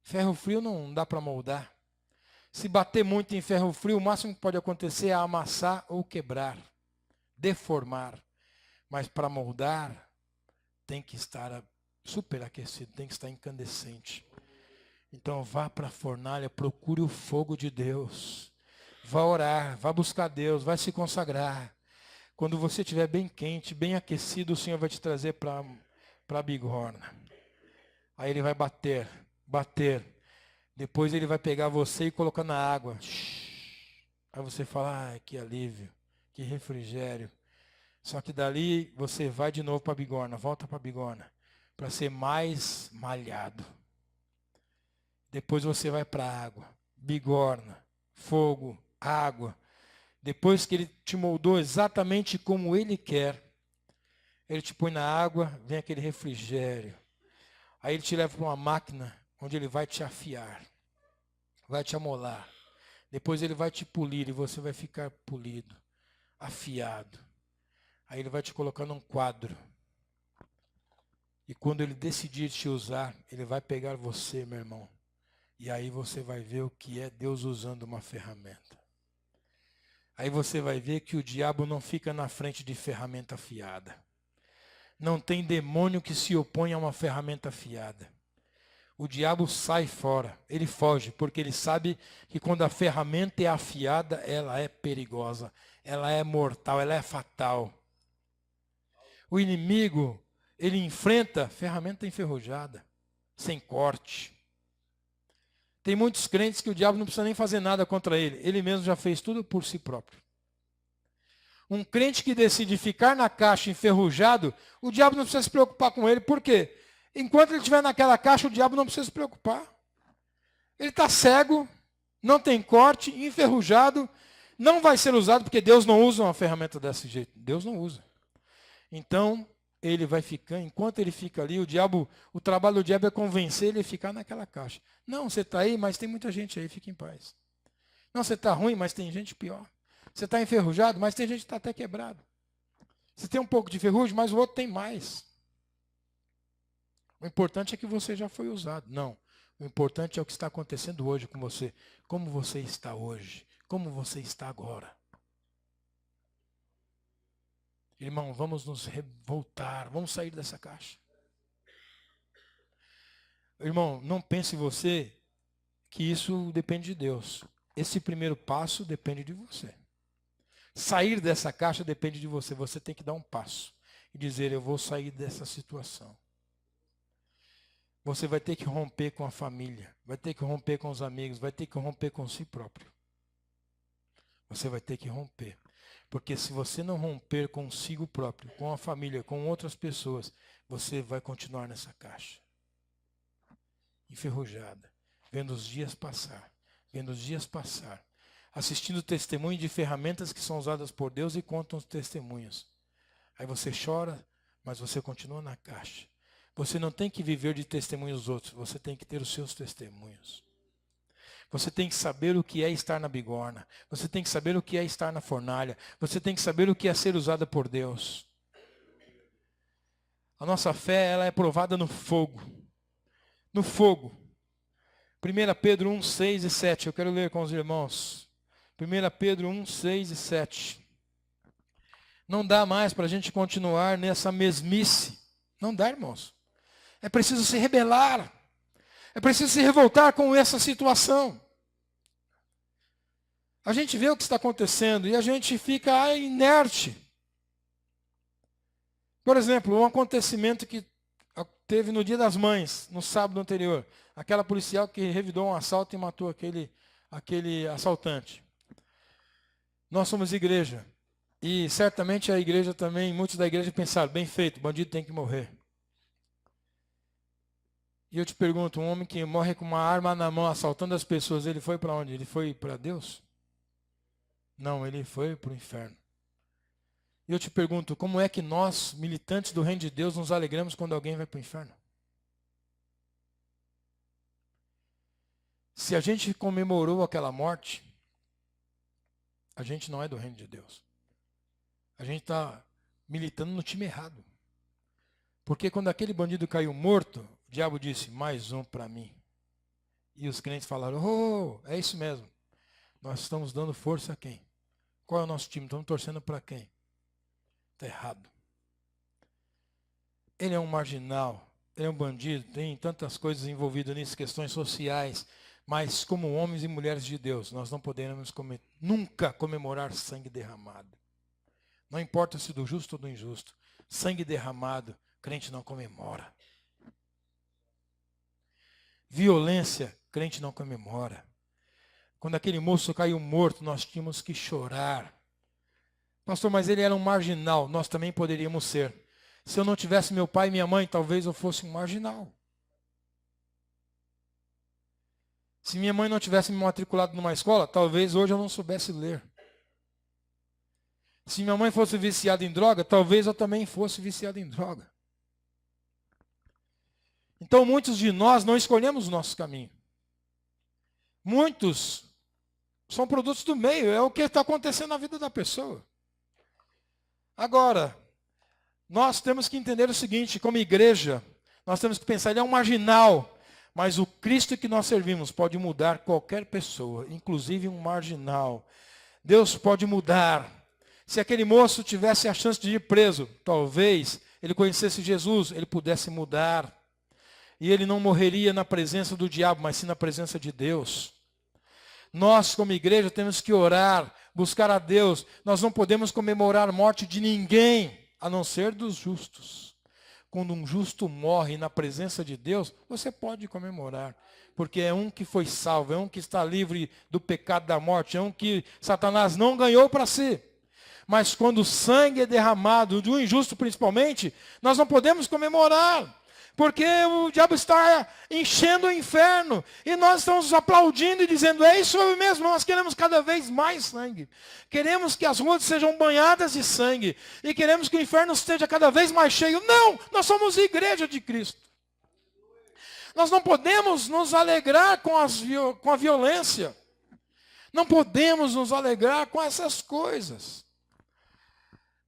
Ferro frio não dá para moldar. Se bater muito em ferro frio, o máximo que pode acontecer é amassar ou quebrar. Deformar. Mas para moldar, tem que estar superaquecido, tem que estar incandescente. Então vá para a fornalha, procure o fogo de Deus. Vá orar, vá buscar Deus, vai se consagrar. Quando você estiver bem quente, bem aquecido, o Senhor vai te trazer para a bigorna. Aí Ele vai bater. Depois Ele vai pegar você e colocar na água. Aí você fala, ai, que alívio, que refrigério. Só que dali você vai de novo para a bigorna, volta para a bigorna, para ser mais malhado. Depois você vai para a água, bigorna, fogo, água. Depois que Ele te moldou exatamente como Ele quer, Ele te põe na água, vem aquele refrigério. Aí Ele te leva para uma máquina onde Ele vai te afiar, vai te amolar. Depois Ele vai te polir e você vai ficar polido, afiado. Aí Ele vai te colocar num quadro. E quando Ele decidir te usar, Ele vai pegar você, meu irmão. E aí você vai ver o que é Deus usando uma ferramenta. Aí você vai ver que o diabo não fica na frente de ferramenta afiada. Não tem demônio que se oponha a uma ferramenta afiada. O diabo sai fora, ele foge, porque ele sabe que quando a ferramenta é afiada, ela é perigosa, ela é mortal, ela é fatal. O inimigo, ele enfrenta ferramenta enferrujada, sem corte. Tem muitos crentes que o diabo não precisa nem fazer nada contra ele, ele mesmo já fez tudo por si próprio. Um crente que decide ficar na caixa enferrujado, o diabo não precisa se preocupar com ele, por quê? Enquanto ele estiver naquela caixa, o diabo não precisa se preocupar. Ele está cego, não tem corte, enferrujado, não vai ser usado, porque Deus não usa uma ferramenta desse jeito. Deus não usa. Então, ele vai ficar, enquanto ele fica ali, o trabalho do diabo é convencer ele a ficar naquela caixa. Não, você está aí, mas tem muita gente aí, fica em paz. Não, você está ruim, mas tem gente pior. Você está enferrujado, mas tem gente que está até quebrado. Você tem um pouco de ferrugem, mas o outro tem mais. O importante é que você já foi usado. Não. O importante é o que está acontecendo hoje com você. Como você está hoje. Como você está agora. Irmão, vamos nos revoltar. Vamos sair dessa caixa. Irmão, não pense você que isso depende de Deus. Esse primeiro passo depende de você. Sair dessa caixa depende de você. Você tem que dar um passo e dizer, eu vou sair dessa situação. Você vai ter que romper com a família, vai ter que romper com os amigos, vai ter que romper com si próprio. Você vai ter que romper. Porque se você não romper consigo próprio, com a família, com outras pessoas, você vai continuar nessa caixa. Enferrujada, vendo os dias passar, assistindo testemunho de ferramentas que são usadas por Deus e contam os testemunhos. Aí você chora, mas você continua na caixa. Você não tem que viver de testemunhos dos outros, você tem que ter os seus testemunhos. Você tem que saber o que é estar na bigorna, você tem que saber o que é estar na fornalha, você tem que saber o que é ser usada por Deus. A nossa fé, ela é provada no fogo. No fogo. 1 Pedro 1, 6 e 7, eu quero ler com os irmãos. 1 Pedro 1, 6 e 7. Não dá mais para a gente continuar nessa mesmice. Não dá, irmãos. É preciso se rebelar. É preciso se revoltar com essa situação. A gente vê o que está acontecendo e a gente fica inerte. Por exemplo, um acontecimento que teve no Dia das Mães, no sábado anterior. Aquela policial que revidou um assalto e matou aquele assaltante. Nós somos igreja. E certamente a igreja também, muitos da igreja pensaram, bem feito, o bandido tem que morrer. E eu te pergunto, um homem que morre com uma arma na mão, assaltando as pessoas, ele foi para onde? Ele foi para Deus? Não, ele foi para o inferno. E eu te pergunto, como é que nós, militantes do reino de Deus, nos alegramos quando alguém vai para o inferno? Se a gente comemorou aquela morte, a gente não é do reino de Deus. A gente está militando no time errado. Porque quando aquele bandido caiu morto, o diabo disse, mais um para mim. E os crentes falaram, oh, é isso mesmo. Nós estamos dando força a quem? Qual é o nosso time? Estamos torcendo para quem? Está errado. Ele é um marginal, ele é um bandido, tem tantas coisas envolvidas nisso, questões sociais, mas como homens e mulheres de Deus, nós não podemos nunca comemorar sangue derramado. Não importa se do justo ou do injusto, sangue derramado, crente não comemora. Violência, crente não comemora. Quando aquele moço caiu morto, nós tínhamos que chorar. Pastor, mas ele era um marginal, nós também poderíamos ser. Se eu não tivesse meu pai e minha mãe, talvez eu fosse um marginal. Se minha mãe não tivesse me matriculado numa escola, talvez hoje eu não soubesse ler. Se minha mãe fosse viciada em droga, talvez eu também fosse viciado em droga. Então muitos de nós não escolhemos o nosso caminho. Muitos são produtos do meio, é o que está acontecendo na vida da pessoa. Agora, nós temos que entender o seguinte, como igreja, nós temos que pensar, ele é um marginal, mas o Cristo que nós servimos pode mudar qualquer pessoa, inclusive um marginal. Deus pode mudar. Se aquele moço tivesse a chance de ir preso, talvez ele conhecesse Jesus, ele pudesse mudar. E ele não morreria na presença do diabo, mas sim na presença de Deus. Nós, como igreja, temos que orar, buscar a Deus. Nós não podemos comemorar a morte de ninguém, a não ser dos justos. Quando um justo morre na presença de Deus, você pode comemorar. Porque é um que foi salvo, é um que está livre do pecado da morte, é um que Satanás não ganhou para si. Mas quando o sangue é derramado, do injusto principalmente, nós não podemos comemorar. Porque o diabo está enchendo o inferno. E nós estamos aplaudindo e dizendo, é isso mesmo, nós queremos cada vez mais sangue. Queremos que as ruas sejam banhadas de sangue. E queremos que o inferno esteja cada vez mais cheio. Não, nós somos igreja de Cristo. Nós não podemos nos alegrar com a violência. Não podemos nos alegrar com essas coisas.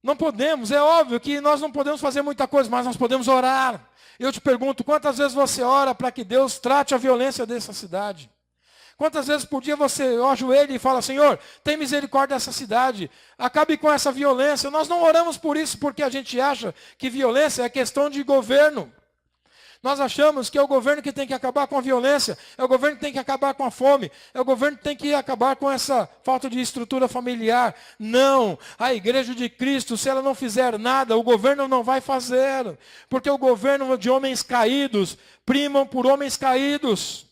Não podemos, é óbvio que nós não podemos fazer muita coisa, mas nós podemos orar. Eu te pergunto, quantas vezes você ora para que Deus trate a violência dessa cidade? Quantas vezes por dia você ajoelha e fala, Senhor, tem misericórdia dessa cidade, acabe com essa violência. Nós não oramos por isso porque a gente acha que violência é questão de governo. Nós achamos que é o governo que tem que acabar com a violência, é o governo que tem que acabar com a fome, é o governo que tem que acabar com essa falta de estrutura familiar. Não, a igreja de Cristo, se ela não fizer nada, o governo não vai fazer. Porque o governo de homens caídos primam por homens caídos.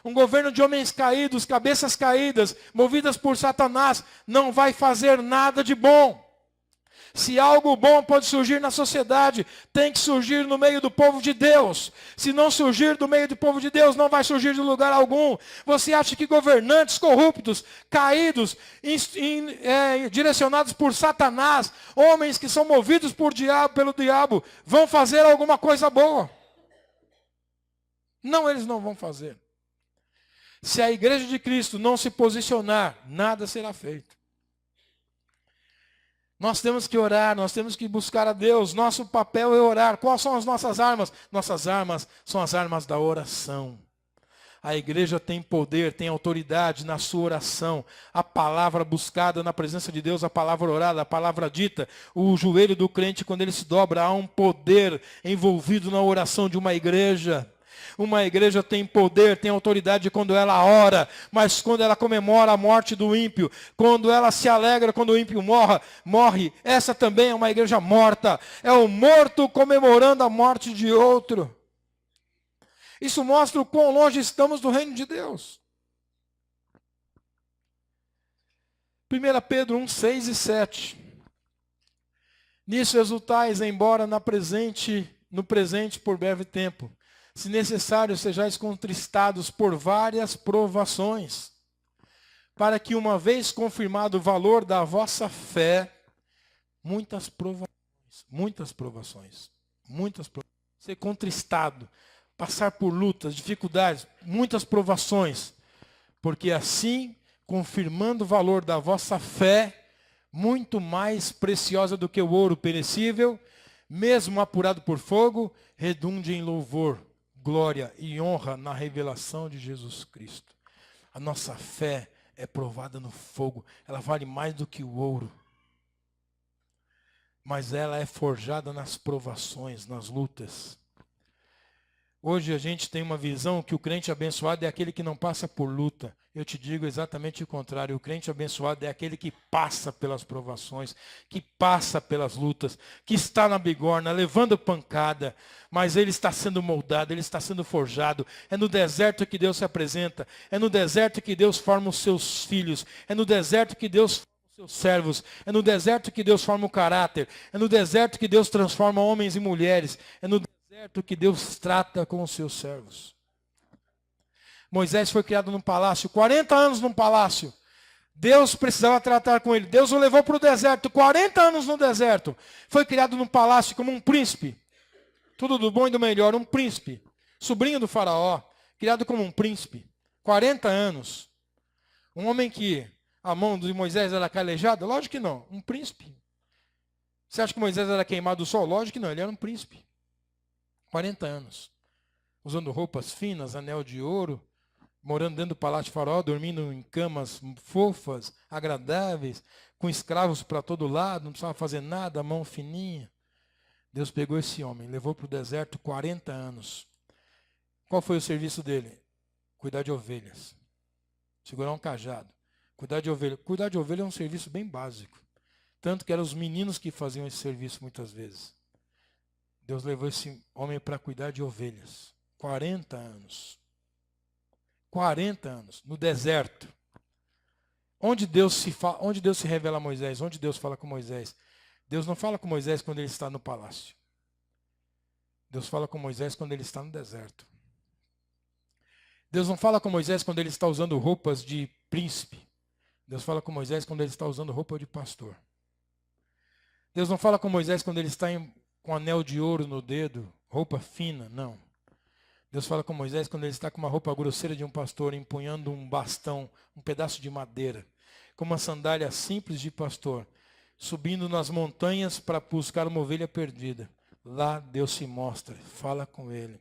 Um governo de homens caídos, cabeças caídas, movidas por Satanás, não vai fazer nada de bom. Se algo bom pode surgir na sociedade, tem que surgir no meio do povo de Deus. Se não surgir do meio do povo de Deus, não vai surgir de lugar algum. Você acha que governantes corruptos, caídos, direcionados por Satanás, homens que são movidos pelo diabo, vão fazer alguma coisa boa? Não, eles não vão fazer. Se a igreja de Cristo não se posicionar, nada será feito. Nós temos que orar, nós temos que buscar a Deus. Nosso papel é orar. Quais são as nossas armas? Nossas armas são as armas da oração. A igreja tem poder, tem autoridade na sua oração. A palavra buscada na presença de Deus, a palavra orada, a palavra dita. O joelho do crente, quando ele se dobra, há um poder envolvido na oração de uma igreja. Uma igreja tem poder, tem autoridade quando ela ora, mas quando ela comemora a morte do ímpio, quando ela se alegra quando o ímpio morre, essa também é uma igreja morta. É o morto comemorando a morte de outro. Isso mostra o quão longe estamos do reino de Deus. 1 Pedro 1, 6 e 7. Nisso exultais, embora no presente por breve tempo. Se necessário, sejais contristados por várias provações, para que uma vez confirmado o valor da vossa fé, muitas provações, ser contristado, passar por lutas, dificuldades, muitas provações, porque assim, confirmando o valor da vossa fé, muito mais preciosa do que o ouro perecível, mesmo apurado por fogo, redunde em louvor, glória e honra na revelação de Jesus Cristo. A nossa fé é provada no fogo. Ela vale mais do que o ouro. Mas ela é forjada nas provações, nas lutas. Hoje a gente tem uma visão que o crente abençoado é aquele que não passa por luta. Eu te digo exatamente o contrário. O crente abençoado é aquele que passa pelas provações, que passa pelas lutas, que está na bigorna, levando pancada, mas ele está sendo moldado, ele está sendo forjado. É no deserto que Deus se apresenta, é no deserto que Deus forma os seus filhos, é no deserto que Deus forma os seus servos, é no deserto que Deus forma o caráter, é no deserto que Deus transforma homens em mulheres, é no deserto que Deus trata com os seus servos. Moisés foi criado num palácio, 40 anos num palácio. Deus precisava tratar com ele. Deus o levou para o deserto, 40 anos no deserto. Foi criado num palácio como um príncipe. Tudo do bom e do melhor, um príncipe. Sobrinho do faraó, criado como um príncipe. 40 anos. Um homem que a mão de Moisés era calejada? Lógico que não, um príncipe. Você acha que Moisés era queimado do sol? Lógico que não, ele era um príncipe. 40 anos. Usando roupas finas, anel de ouro, morando dentro do palácio de faraó, dormindo em camas fofas, agradáveis, com escravos para todo lado, não precisava fazer nada, mão fininha. Deus pegou esse homem, levou para o deserto 40 anos. Qual foi o serviço dele? Cuidar de ovelhas. Segurar um cajado. Cuidar de ovelha. Cuidar de ovelha é um serviço bem básico. Tanto que eram os meninos que faziam esse serviço muitas vezes. Deus levou esse homem para cuidar de ovelhas. 40 anos. 40 anos, no deserto. Onde Deus se revela a Moisés? Onde Deus fala com Moisés? Deus não fala com Moisés quando ele está no palácio. Deus fala com Moisés quando ele está no deserto. Deus não fala com Moisés quando ele está usando roupas de príncipe. Deus fala com Moisés quando ele está usando roupa de pastor. Deus não fala com Moisés quando ele está com anel de ouro no dedo, roupa fina, não. Deus fala com Moisés quando ele está com uma roupa grosseira de um pastor, empunhando um bastão, um pedaço de madeira, com uma sandália simples de pastor, subindo nas montanhas para buscar uma ovelha perdida. Lá Deus se mostra, fala com ele.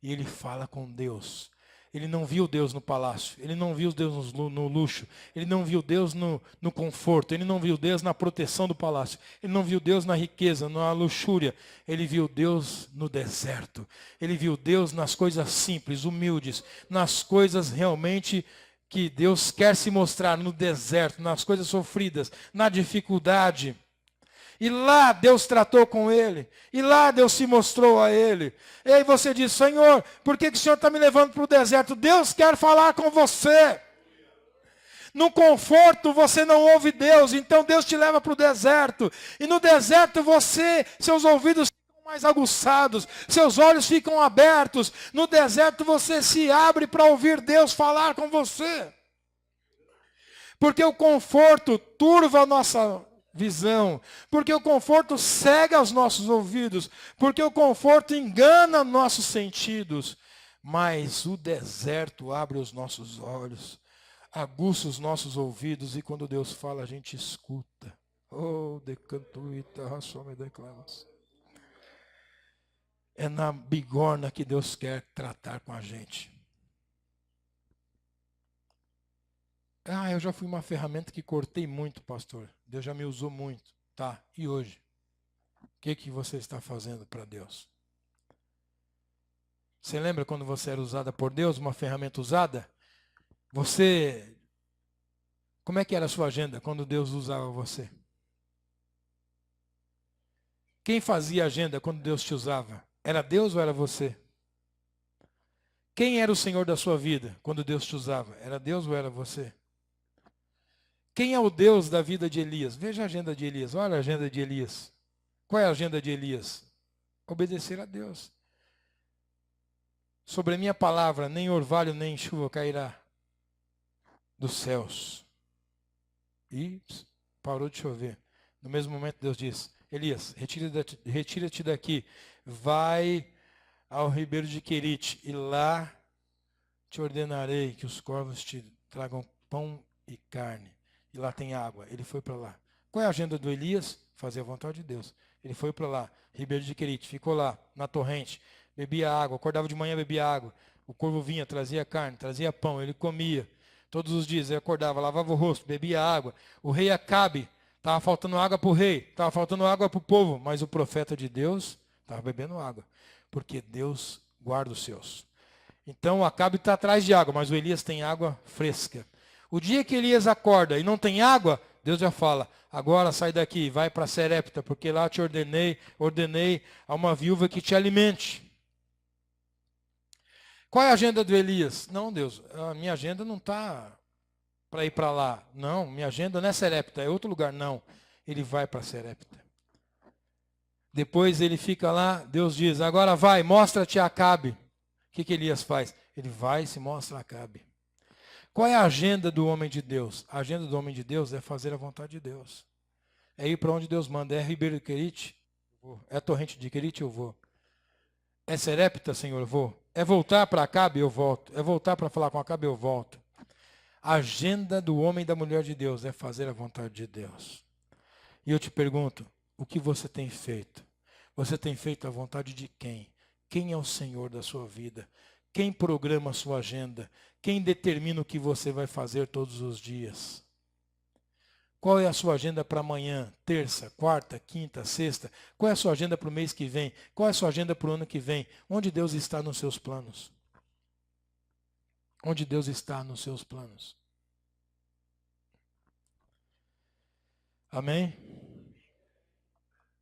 E ele fala com Deus. Ele não viu Deus no palácio, ele não viu Deus no luxo, ele não viu Deus no conforto, ele não viu Deus na proteção do palácio, ele não viu Deus na riqueza, na luxúria, ele viu Deus no deserto, ele viu Deus nas coisas simples, humildes, nas coisas realmente que Deus quer se mostrar no deserto, nas coisas sofridas, na dificuldade. E lá Deus tratou com ele. E lá Deus se mostrou a ele. E aí você diz, Senhor, por que o Senhor está me levando para o deserto? Deus quer falar com você. No conforto você não ouve Deus, então Deus te leva para o deserto. E no deserto seus ouvidos ficam mais aguçados, seus olhos ficam abertos. No deserto você se abre para ouvir Deus falar com você. Porque o conforto turva a nossa visão, porque o conforto cega os nossos ouvidos, porque o conforto engana nossos sentidos, mas o deserto abre os nossos olhos, aguça os nossos ouvidos, e quando Deus fala a gente escuta. Oh, decantuita, raçome declamas. É na bigorna que Deus quer tratar com a gente. Eu já fui uma ferramenta que cortei muito, pastor. Deus já me usou muito. Tá, e hoje? O que você está fazendo para Deus? Você lembra quando você era usada por Deus, uma ferramenta usada? Como é que era a sua agenda quando Deus usava você? Quem fazia a agenda quando Deus te usava? Era Deus ou era você? Quem era o Senhor da sua vida quando Deus te usava? Era Deus ou era você? Quem é o Deus da vida de Elias? Veja a agenda de Elias, olha a agenda de Elias. Qual é a agenda de Elias? Obedecer a Deus. Sobre a minha palavra, nem orvalho nem chuva cairá dos céus. E parou de chover. No mesmo momento Deus diz, Elias, retira-te daqui, vai ao ribeiro de Querite, e lá te ordenarei que os corvos te tragam pão e carne. E lá tem água. Ele foi para lá. Qual é a agenda do Elias? Fazer a vontade de Deus. Ele foi para lá, ribeiro de Querite, ficou lá, na torrente, bebia água, acordava de manhã, bebia água. O corvo vinha, trazia carne, trazia pão, ele comia. Todos os dias ele acordava, lavava o rosto, bebia água. O rei Acabe, estava faltando água para o rei, estava faltando água para o povo, mas o profeta de Deus estava bebendo água, porque Deus guarda os seus. Então o Acabe está atrás de água, mas o Elias tem água fresca. O dia que Elias acorda e não tem água, Deus já fala, agora sai daqui, vai para Serepta, porque lá te ordenei a uma viúva que te alimente. Qual é a agenda do Elias? Não, Deus, a minha agenda não está para ir para lá. Não, minha agenda não é Serepta, é outro lugar. Não, ele vai para Serepta. Depois ele fica lá, Deus diz, agora vai, mostra-te a Acabe. O que Elias faz? Ele vai e se mostra a Acabe. Qual é a agenda do homem de Deus? A agenda do homem de Deus é fazer a vontade de Deus. É ir para onde Deus manda. É Ribeiro de Querite? É a torrente de Querite? Eu vou. É Serepta, Senhor? Eu vou. É voltar para Acabe? Eu volto. É voltar para falar com Acabe? Eu volto. A agenda do homem e da mulher de Deus é fazer a vontade de Deus. E eu te pergunto, o que você tem feito? Você tem feito a vontade de quem? Quem é o Senhor da sua vida? Quem programa a sua agenda? Quem determina o que você vai fazer todos os dias? Qual é a sua agenda para amanhã, terça, quarta, quinta, sexta? Qual é a sua agenda para o mês que vem? Qual é a sua agenda para o ano que vem? Onde Deus está nos seus planos? Onde Deus está nos seus planos? Amém?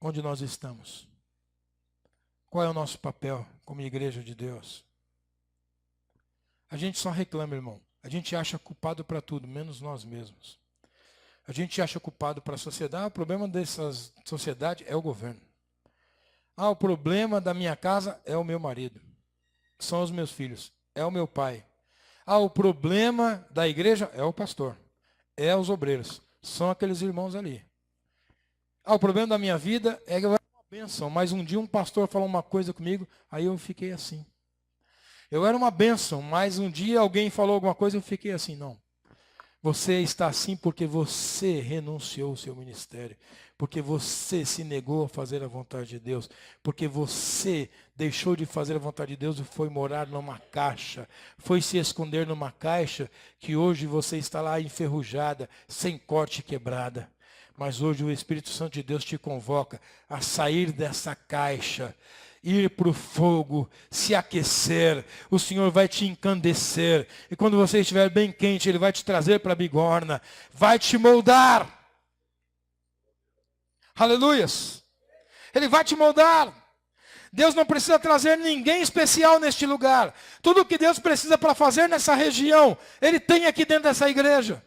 Onde nós estamos? Qual é o nosso papel como igreja de Deus? A gente só reclama, irmão. A gente acha culpado para tudo, menos nós mesmos. A gente acha culpado para a sociedade. O problema dessa sociedade é o governo. O problema da minha casa é o meu marido. São os meus filhos. É o meu pai. O problema da igreja é o pastor. É os obreiros. São aqueles irmãos ali. O problema da minha vida é que eu era uma bênção. Mas um dia um pastor falou uma coisa comigo, aí eu fiquei assim. Eu era uma bênção, mas um dia alguém falou alguma coisa, eu fiquei assim, não. Você está assim porque você renunciou ao seu ministério, porque você se negou a fazer a vontade de Deus, porque você deixou de fazer a vontade de Deus e foi morar numa caixa, foi se esconder numa caixa que hoje você está lá enferrujada, sem corte e quebrada. Mas hoje o Espírito Santo de Deus te convoca a sair dessa caixa, ir para o fogo, se aquecer, o Senhor vai te encandecer, e quando você estiver bem quente, Ele vai te trazer para a bigorna, vai te moldar, aleluias, Ele vai te moldar. Deus não precisa trazer ninguém especial neste lugar, tudo o que Deus precisa para fazer nessa região, Ele tem aqui dentro dessa igreja.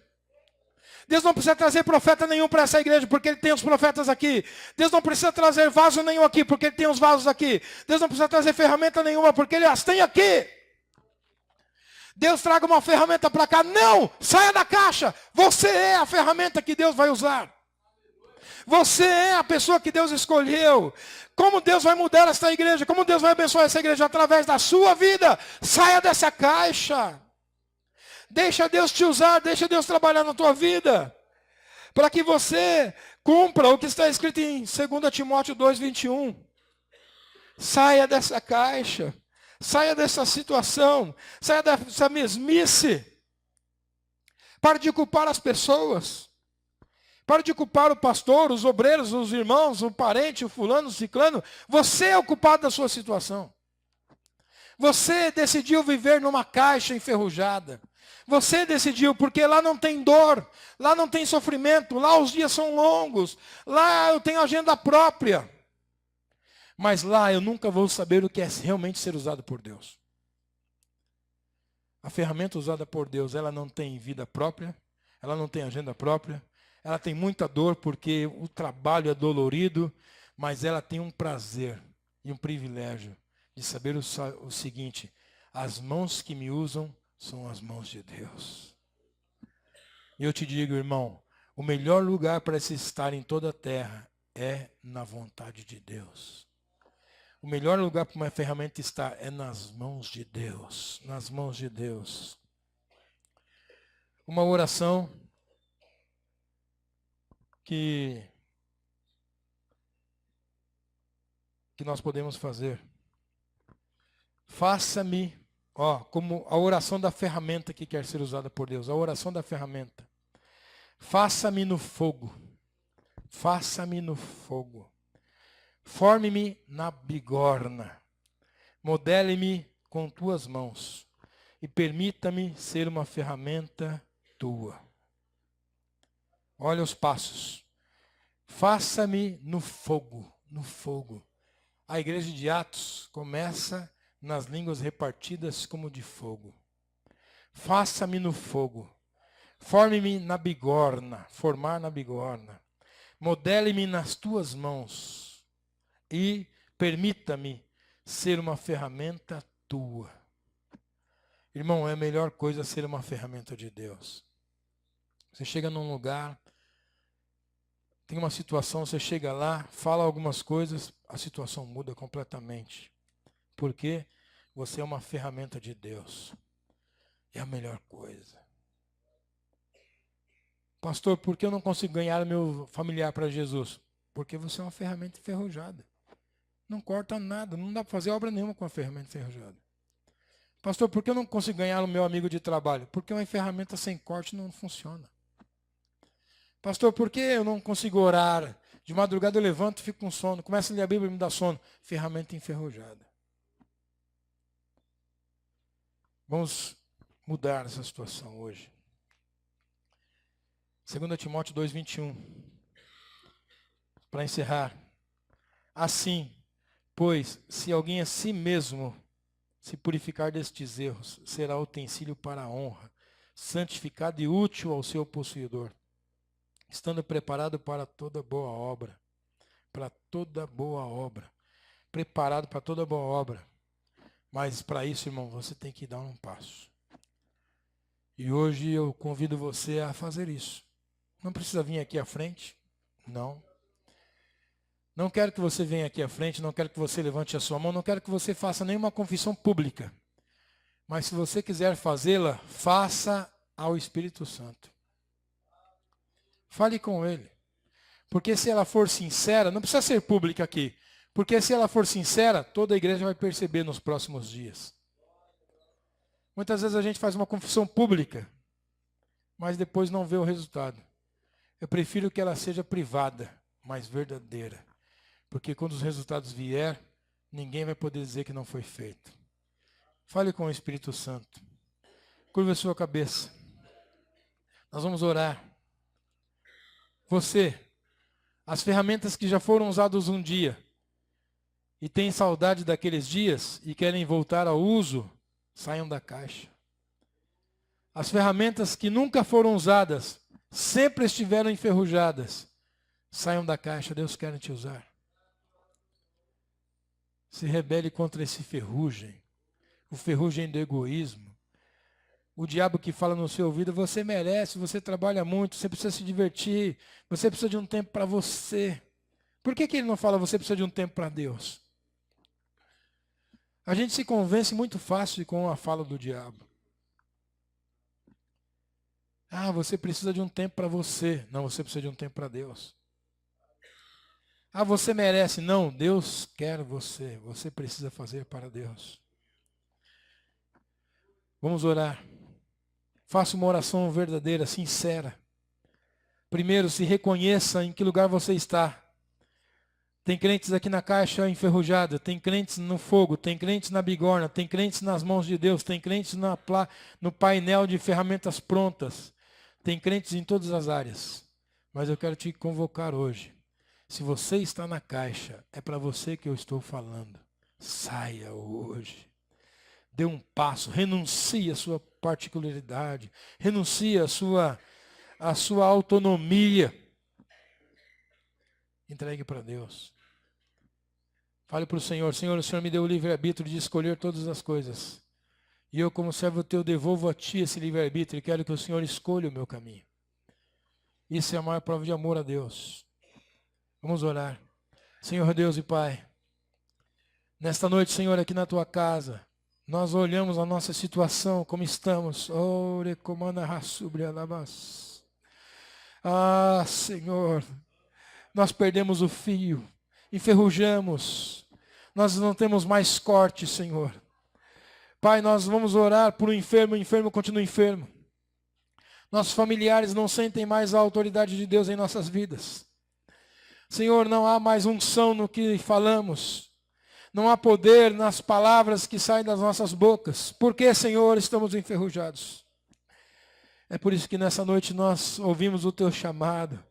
Deus não precisa trazer profeta nenhum para essa igreja, porque Ele tem os profetas aqui. Deus não precisa trazer vaso nenhum aqui, porque Ele tem os vasos aqui. Deus não precisa trazer ferramenta nenhuma, porque Ele as tem aqui. Deus traga uma ferramenta para cá. Não! Saia da caixa! Você é a ferramenta que Deus vai usar. Você é a pessoa que Deus escolheu. Como Deus vai mudar essa igreja? Como Deus vai abençoar essa igreja? Através da sua vida. Saia dessa caixa. Deixa Deus te usar, deixa Deus trabalhar na tua vida, para que você cumpra o que está escrito em 2 Timóteo 2:21. Saia dessa caixa, saia dessa situação, saia dessa mesmice. Pare de culpar as pessoas, pare de culpar o pastor, os obreiros, os irmãos, o parente, o fulano, o ciclano. Você é o culpado da sua situação. Você decidiu viver numa caixa enferrujada. Você decidiu, porque lá não tem dor, lá não tem sofrimento, lá os dias são longos, lá eu tenho agenda própria. Mas lá eu nunca vou saber o que é realmente ser usado por Deus. A ferramenta usada por Deus, ela não tem vida própria, ela não tem agenda própria, ela tem muita dor porque o trabalho é dolorido, mas ela tem um prazer e um privilégio de saber o seguinte: as mãos que me usam são as mãos de Deus. E eu te digo, irmão, o melhor lugar para se estar em toda a terra é na vontade de Deus. O melhor lugar para uma ferramenta estar é nas mãos de Deus, nas mãos de Deus. Uma oração que nós podemos fazer. Faça-me, como a oração da ferramenta que quer ser usada por Deus, a oração da ferramenta. Faça-me no fogo, faça-me no fogo. Forme-me na bigorna, modele-me com tuas mãos e permita-me ser uma ferramenta tua. Olha os passos. Faça-me no fogo, no fogo. A igreja de Atos começa nas línguas repartidas como de fogo. Faça-me no fogo. Forme-me na bigorna, formar na bigorna. Modele-me nas tuas mãos e permita-me ser uma ferramenta tua. Irmão, é a melhor coisa ser uma ferramenta de Deus. Você chega num lugar, tem uma situação, você chega lá, fala algumas coisas, a situação muda completamente. Porque você é uma ferramenta de Deus. É a melhor coisa. Pastor, por que eu não consigo ganhar meu familiar para Jesus? Porque você é uma ferramenta enferrujada. Não corta nada, não dá para fazer obra nenhuma com uma ferramenta enferrujada. Pastor, por que eu não consigo ganhar o meu amigo de trabalho? Porque uma ferramenta sem corte não funciona. Pastor, por que eu não consigo orar? De madrugada eu levanto, fico com sono. Começo a ler a Bíblia e me dá sono. Ferramenta enferrujada. Vamos mudar essa situação hoje. 2 Timóteo 2:21. Para encerrar. Assim, pois, se alguém a si mesmo se purificar destes erros, será utensílio para a honra, santificado e útil ao seu possuidor, estando preparado para toda boa obra. Para toda boa obra. Preparado para toda boa obra. Mas para isso, irmão, você tem que dar um passo. E hoje eu convido você a fazer isso. Não precisa vir aqui à frente. Não. Não quero que você venha aqui à frente, não quero que você levante a sua mão, não quero que você faça nenhuma confissão pública. Mas se você quiser fazê-la, faça ao Espírito Santo. Fale com Ele. Porque se ela for sincera, não precisa ser pública aqui. Porque se ela for sincera, toda a igreja vai perceber nos próximos dias. Muitas vezes a gente faz uma confissão pública, mas depois não vê o resultado. Eu prefiro que ela seja privada, mas verdadeira. Porque quando os resultados vier, ninguém vai poder dizer que não foi feito. Fale com o Espírito Santo. Curva a sua cabeça. Nós vamos orar. Você, as ferramentas que já foram usadas um dia e tem saudade daqueles dias e querem voltar ao uso, saiam da caixa. As ferramentas que nunca foram usadas, sempre estiveram enferrujadas, saiam da caixa, Deus quer te usar. Se rebele contra esse ferrugem, o ferrugem do egoísmo. O diabo que fala no seu ouvido, você merece, você trabalha muito, você precisa se divertir, você precisa de um tempo para você. Por que ele não fala, você precisa de um tempo para Deus? A gente se convence muito fácil com a fala do diabo. Ah, você precisa de um tempo para você. Não, você precisa de um tempo para Deus. Ah, você merece. Não, Deus quer você. Você precisa fazer para Deus. Vamos orar. Faça uma oração verdadeira, sincera. Primeiro, se reconheça em que lugar você está. Tem crentes aqui na caixa enferrujada, tem crentes no fogo, tem crentes na bigorna, tem crentes nas mãos de Deus, tem crentes no painel de ferramentas prontas. Tem crentes em todas as áreas. Mas eu quero te convocar hoje. Se você está na caixa, é para você que eu estou falando. Saia hoje. Dê um passo, renuncie à sua particularidade, renuncie à sua autonomia. Entregue para Deus. Fale para o Senhor, Senhor, o Senhor me deu o livre-arbítrio de escolher todas as coisas. E eu, como servo teu, devolvo a ti esse livre-arbítrio e quero que o Senhor escolha o meu caminho. Isso é a maior prova de amor a Deus. Vamos orar. Senhor Deus e Pai, nesta noite, Senhor, aqui na tua casa, nós olhamos a nossa situação, como estamos. Ah, Senhor, nós perdemos o fio, enferrujamos, nós não temos mais corte, Senhor. Pai, nós vamos orar por um enfermo, o enfermo continua enfermo. Nossos familiares não sentem mais a autoridade de Deus em nossas vidas. Senhor, não há mais unção no que falamos. Não há poder nas palavras que saem das nossas bocas. Porque, Senhor, estamos enferrujados. É por isso que nessa noite nós ouvimos o teu chamado.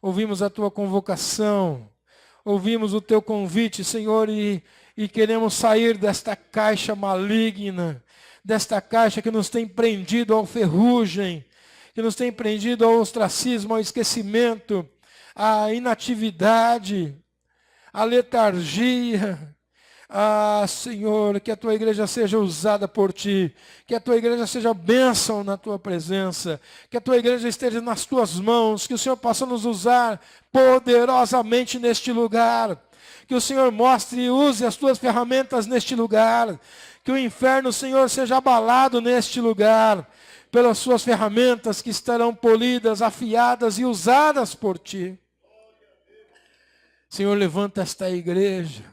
Ouvimos a tua convocação. Ouvimos o teu convite, Senhor, e queremos sair desta caixa maligna. Desta caixa que nos tem prendido ao ferrugem. Que nos tem prendido ao ostracismo, ao esquecimento. À inatividade. À letargia. Ah, Senhor, que a tua igreja seja usada por ti, que a tua igreja seja bênção na tua presença, que a tua igreja esteja nas tuas mãos, que o Senhor possa nos usar poderosamente neste lugar, que o Senhor mostre e use as tuas ferramentas neste lugar, que o inferno, Senhor, seja abalado neste lugar, pelas suas ferramentas que estarão polidas, afiadas e usadas por ti. Senhor, levanta esta igreja.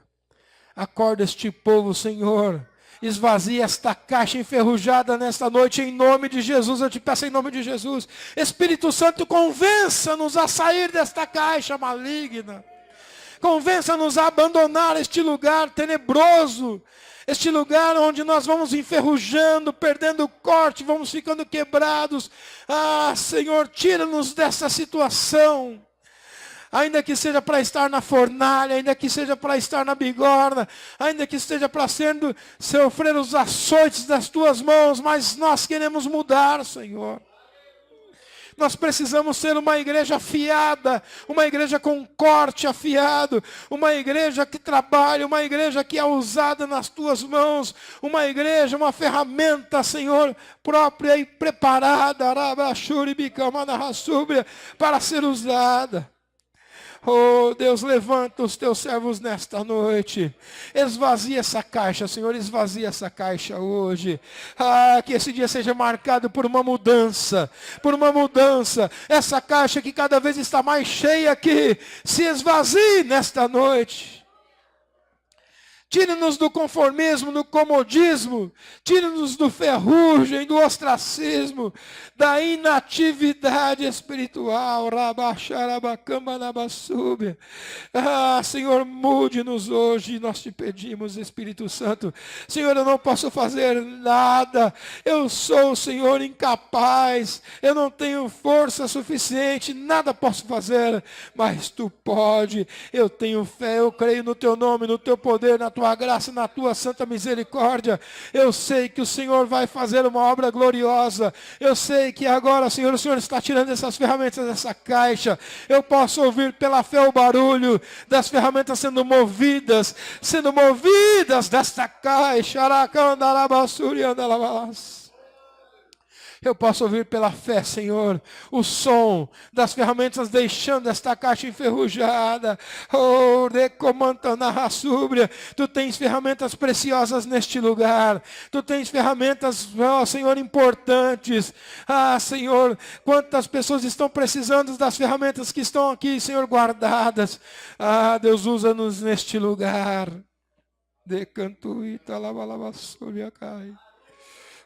Acorda este povo, Senhor, Esvazie esta caixa enferrujada nesta noite, em nome de Jesus. Eu te peço em nome de Jesus. Espírito Santo, convença-nos a sair desta caixa maligna. Convença-nos a abandonar este lugar tenebroso. Este lugar onde nós vamos enferrujando, perdendo o corte, vamos ficando quebrados. Ah, Senhor, tira-nos dessa situação. Ainda que seja para estar na fornalha, ainda que seja para estar na bigorna, ainda que esteja para sofrer os açoites das tuas mãos, mas nós queremos mudar, Senhor. Nós precisamos ser uma igreja afiada, uma igreja com corte afiado, uma igreja que trabalha, uma igreja que é usada nas tuas mãos, uma igreja, uma ferramenta, Senhor, própria e preparada, para ser usada. Oh, Deus, levanta os teus servos nesta noite. Esvazia essa caixa, Senhor, esvazia essa caixa hoje. Ah, que esse dia seja marcado por uma mudança, por uma mudança. Essa caixa que cada vez está mais cheia aqui, se esvazie nesta noite. Tire-nos do conformismo, do comodismo. Tire-nos do ferrugem, do ostracismo, da inatividade espiritual. Ah, Senhor, mude-nos hoje. Nós te pedimos, Espírito Santo. Senhor, eu não posso fazer nada. Eu sou, Senhor, incapaz. Eu não tenho força suficiente. Nada posso fazer. Mas tu pode. Eu tenho fé. Eu creio no teu nome, no teu poder, na tua graça, na tua santa misericórdia. Eu sei que o Senhor vai fazer uma obra gloriosa. Eu sei que agora, Senhor, o Senhor está tirando essas ferramentas dessa caixa. Eu posso ouvir pela fé o barulho das ferramentas sendo movidas desta caixa. Eu posso ouvir pela fé, Senhor, o som das ferramentas deixando esta caixa enferrujada. Oh, tu tens ferramentas preciosas neste lugar. Tu tens ferramentas, oh, Senhor, importantes. Ah, Senhor, quantas pessoas estão precisando das ferramentas que estão aqui, Senhor, guardadas. Ah, Deus, usa-nos neste lugar. Decantuita, lava, cai.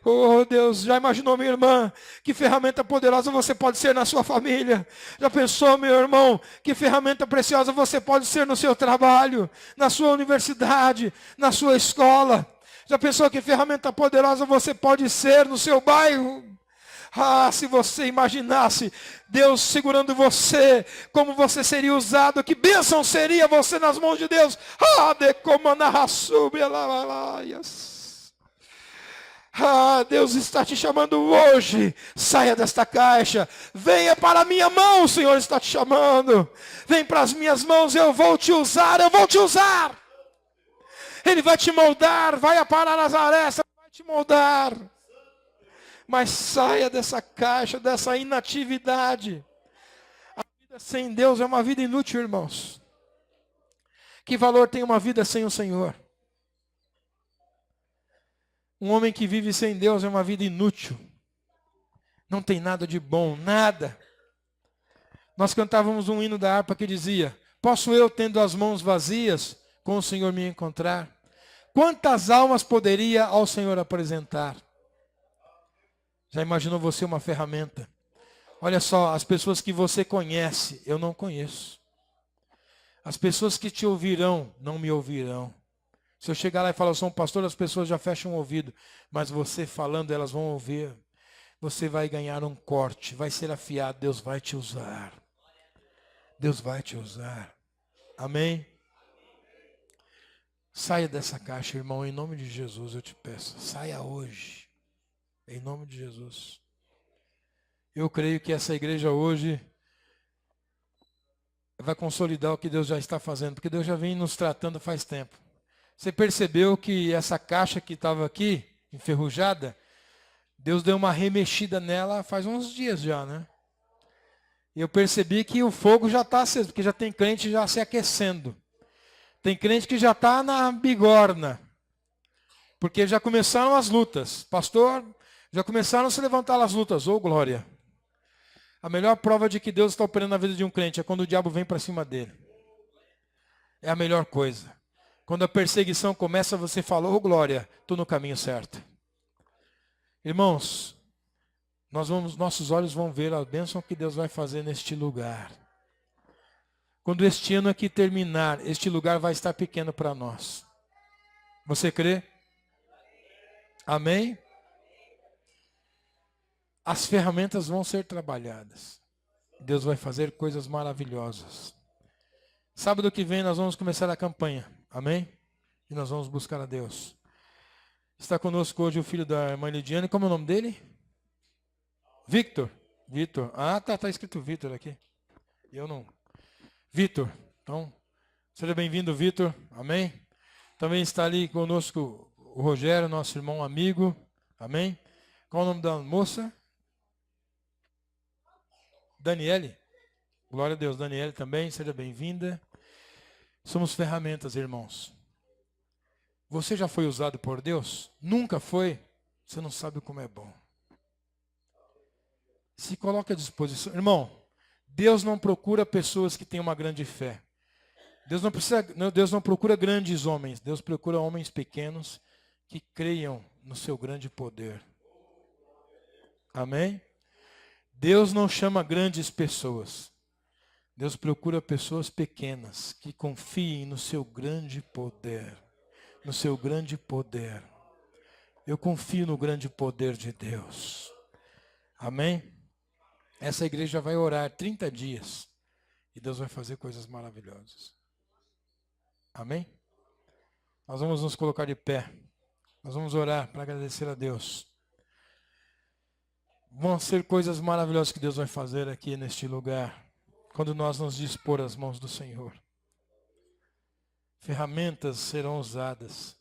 Oh Deus, já imaginou, minha irmã, que ferramenta poderosa você pode ser na sua família? Já pensou, meu irmão, que ferramenta preciosa você pode ser no seu trabalho, na sua universidade, na sua escola? Já pensou que ferramenta poderosa você pode ser no seu bairro? Ah, se você imaginasse Deus segurando você, como você seria usado, que bênção seria você nas mãos de Deus. Ah, Ah, Deus está te chamando hoje. Saia desta caixa. Venha para a minha mão, o Senhor está te chamando. Vem para as minhas mãos, eu vou te usar, eu vou te usar. Ele vai te moldar, vai aparar as arestas, vai te moldar. Mas saia dessa caixa, dessa inatividade. A vida sem Deus é uma vida inútil, irmãos. Que valor tem uma vida sem o Senhor? Um homem que vive sem Deus é uma vida inútil. Não tem nada de bom, nada. Nós cantávamos um hino da harpa que dizia: posso eu, tendo as mãos vazias, com o Senhor me encontrar? Quantas almas poderia ao Senhor apresentar? Já imaginou você uma ferramenta? Olha só, as pessoas que você conhece, eu não conheço. As pessoas que te ouvirão, não me ouvirão. Se eu chegar lá e falar, eu sou um pastor, as pessoas já fecham o ouvido. Mas você falando, elas vão ouvir. Você vai ganhar um corte, vai ser afiado. Deus vai te usar. Deus vai te usar. Amém? Saia dessa caixa, irmão, em nome de Jesus, eu te peço. Saia hoje. Em nome de Jesus. Eu creio que essa igreja hoje vai consolidar o que Deus já está fazendo. Porque Deus já vem nos tratando faz tempo. Você percebeu que essa caixa que estava aqui, enferrujada, Deus deu uma remexida nela faz uns dias já, né? E eu percebi que o fogo já está aceso, porque já tem crente já se aquecendo. Tem crente que já está na bigorna. Porque já começaram as lutas. Pastor, já começaram a se levantar as lutas. Ô, glória! A melhor prova de que Deus está operando na vida de um crente é quando o diabo vem para cima dele. É a melhor coisa. Quando a perseguição começa, você fala, ô glória, estou no caminho certo. Irmãos, nossos olhos vão ver a bênção que Deus vai fazer neste lugar. Quando este ano aqui terminar, este lugar vai estar pequeno para nós. Você crê? Amém? As ferramentas vão ser trabalhadas. Deus vai fazer coisas maravilhosas. Sábado que vem nós vamos começar a campanha. Amém? E nós vamos buscar a Deus. Está conosco hoje o filho da irmã Lidiane. Como é o nome dele? Victor. Vitor. Ah, tá escrito Vitor aqui. Eu não. Vitor. Então, seja bem-vindo, Vitor. Amém? Também está ali conosco o Rogério, nosso irmão amigo. Amém? Qual é o nome da moça? Daniele. Glória a Deus. Daniele também, seja bem-vinda. Somos ferramentas, irmãos. Você já foi usado por Deus? Nunca foi? Você não sabe como é bom. Se coloque à disposição. Irmão, Deus não procura pessoas que têm uma grande fé. Deus não procura grandes homens. Deus procura homens pequenos que creiam no seu grande poder. Amém? Deus não chama grandes pessoas. Deus procura pessoas pequenas que confiem no seu grande poder. No seu grande poder. Eu confio no grande poder de Deus. Amém? Essa igreja vai orar 30 dias. E Deus vai fazer coisas maravilhosas. Amém? Nós vamos nos colocar de pé. Nós vamos orar para agradecer a Deus. Vão ser coisas maravilhosas que Deus vai fazer aqui neste lugar. Quando nós nos dispor às mãos do Senhor. Ferramentas serão usadas.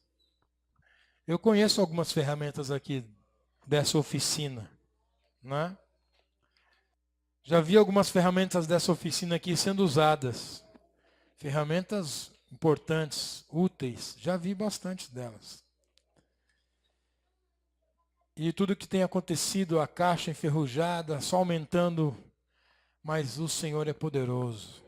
Eu conheço algumas ferramentas aqui dessa oficina, né? Já vi algumas ferramentas dessa oficina aqui sendo usadas. Ferramentas importantes, úteis. Já vi bastante delas. E tudo que tem acontecido, a caixa enferrujada, só aumentando. Mas o Senhor é poderoso.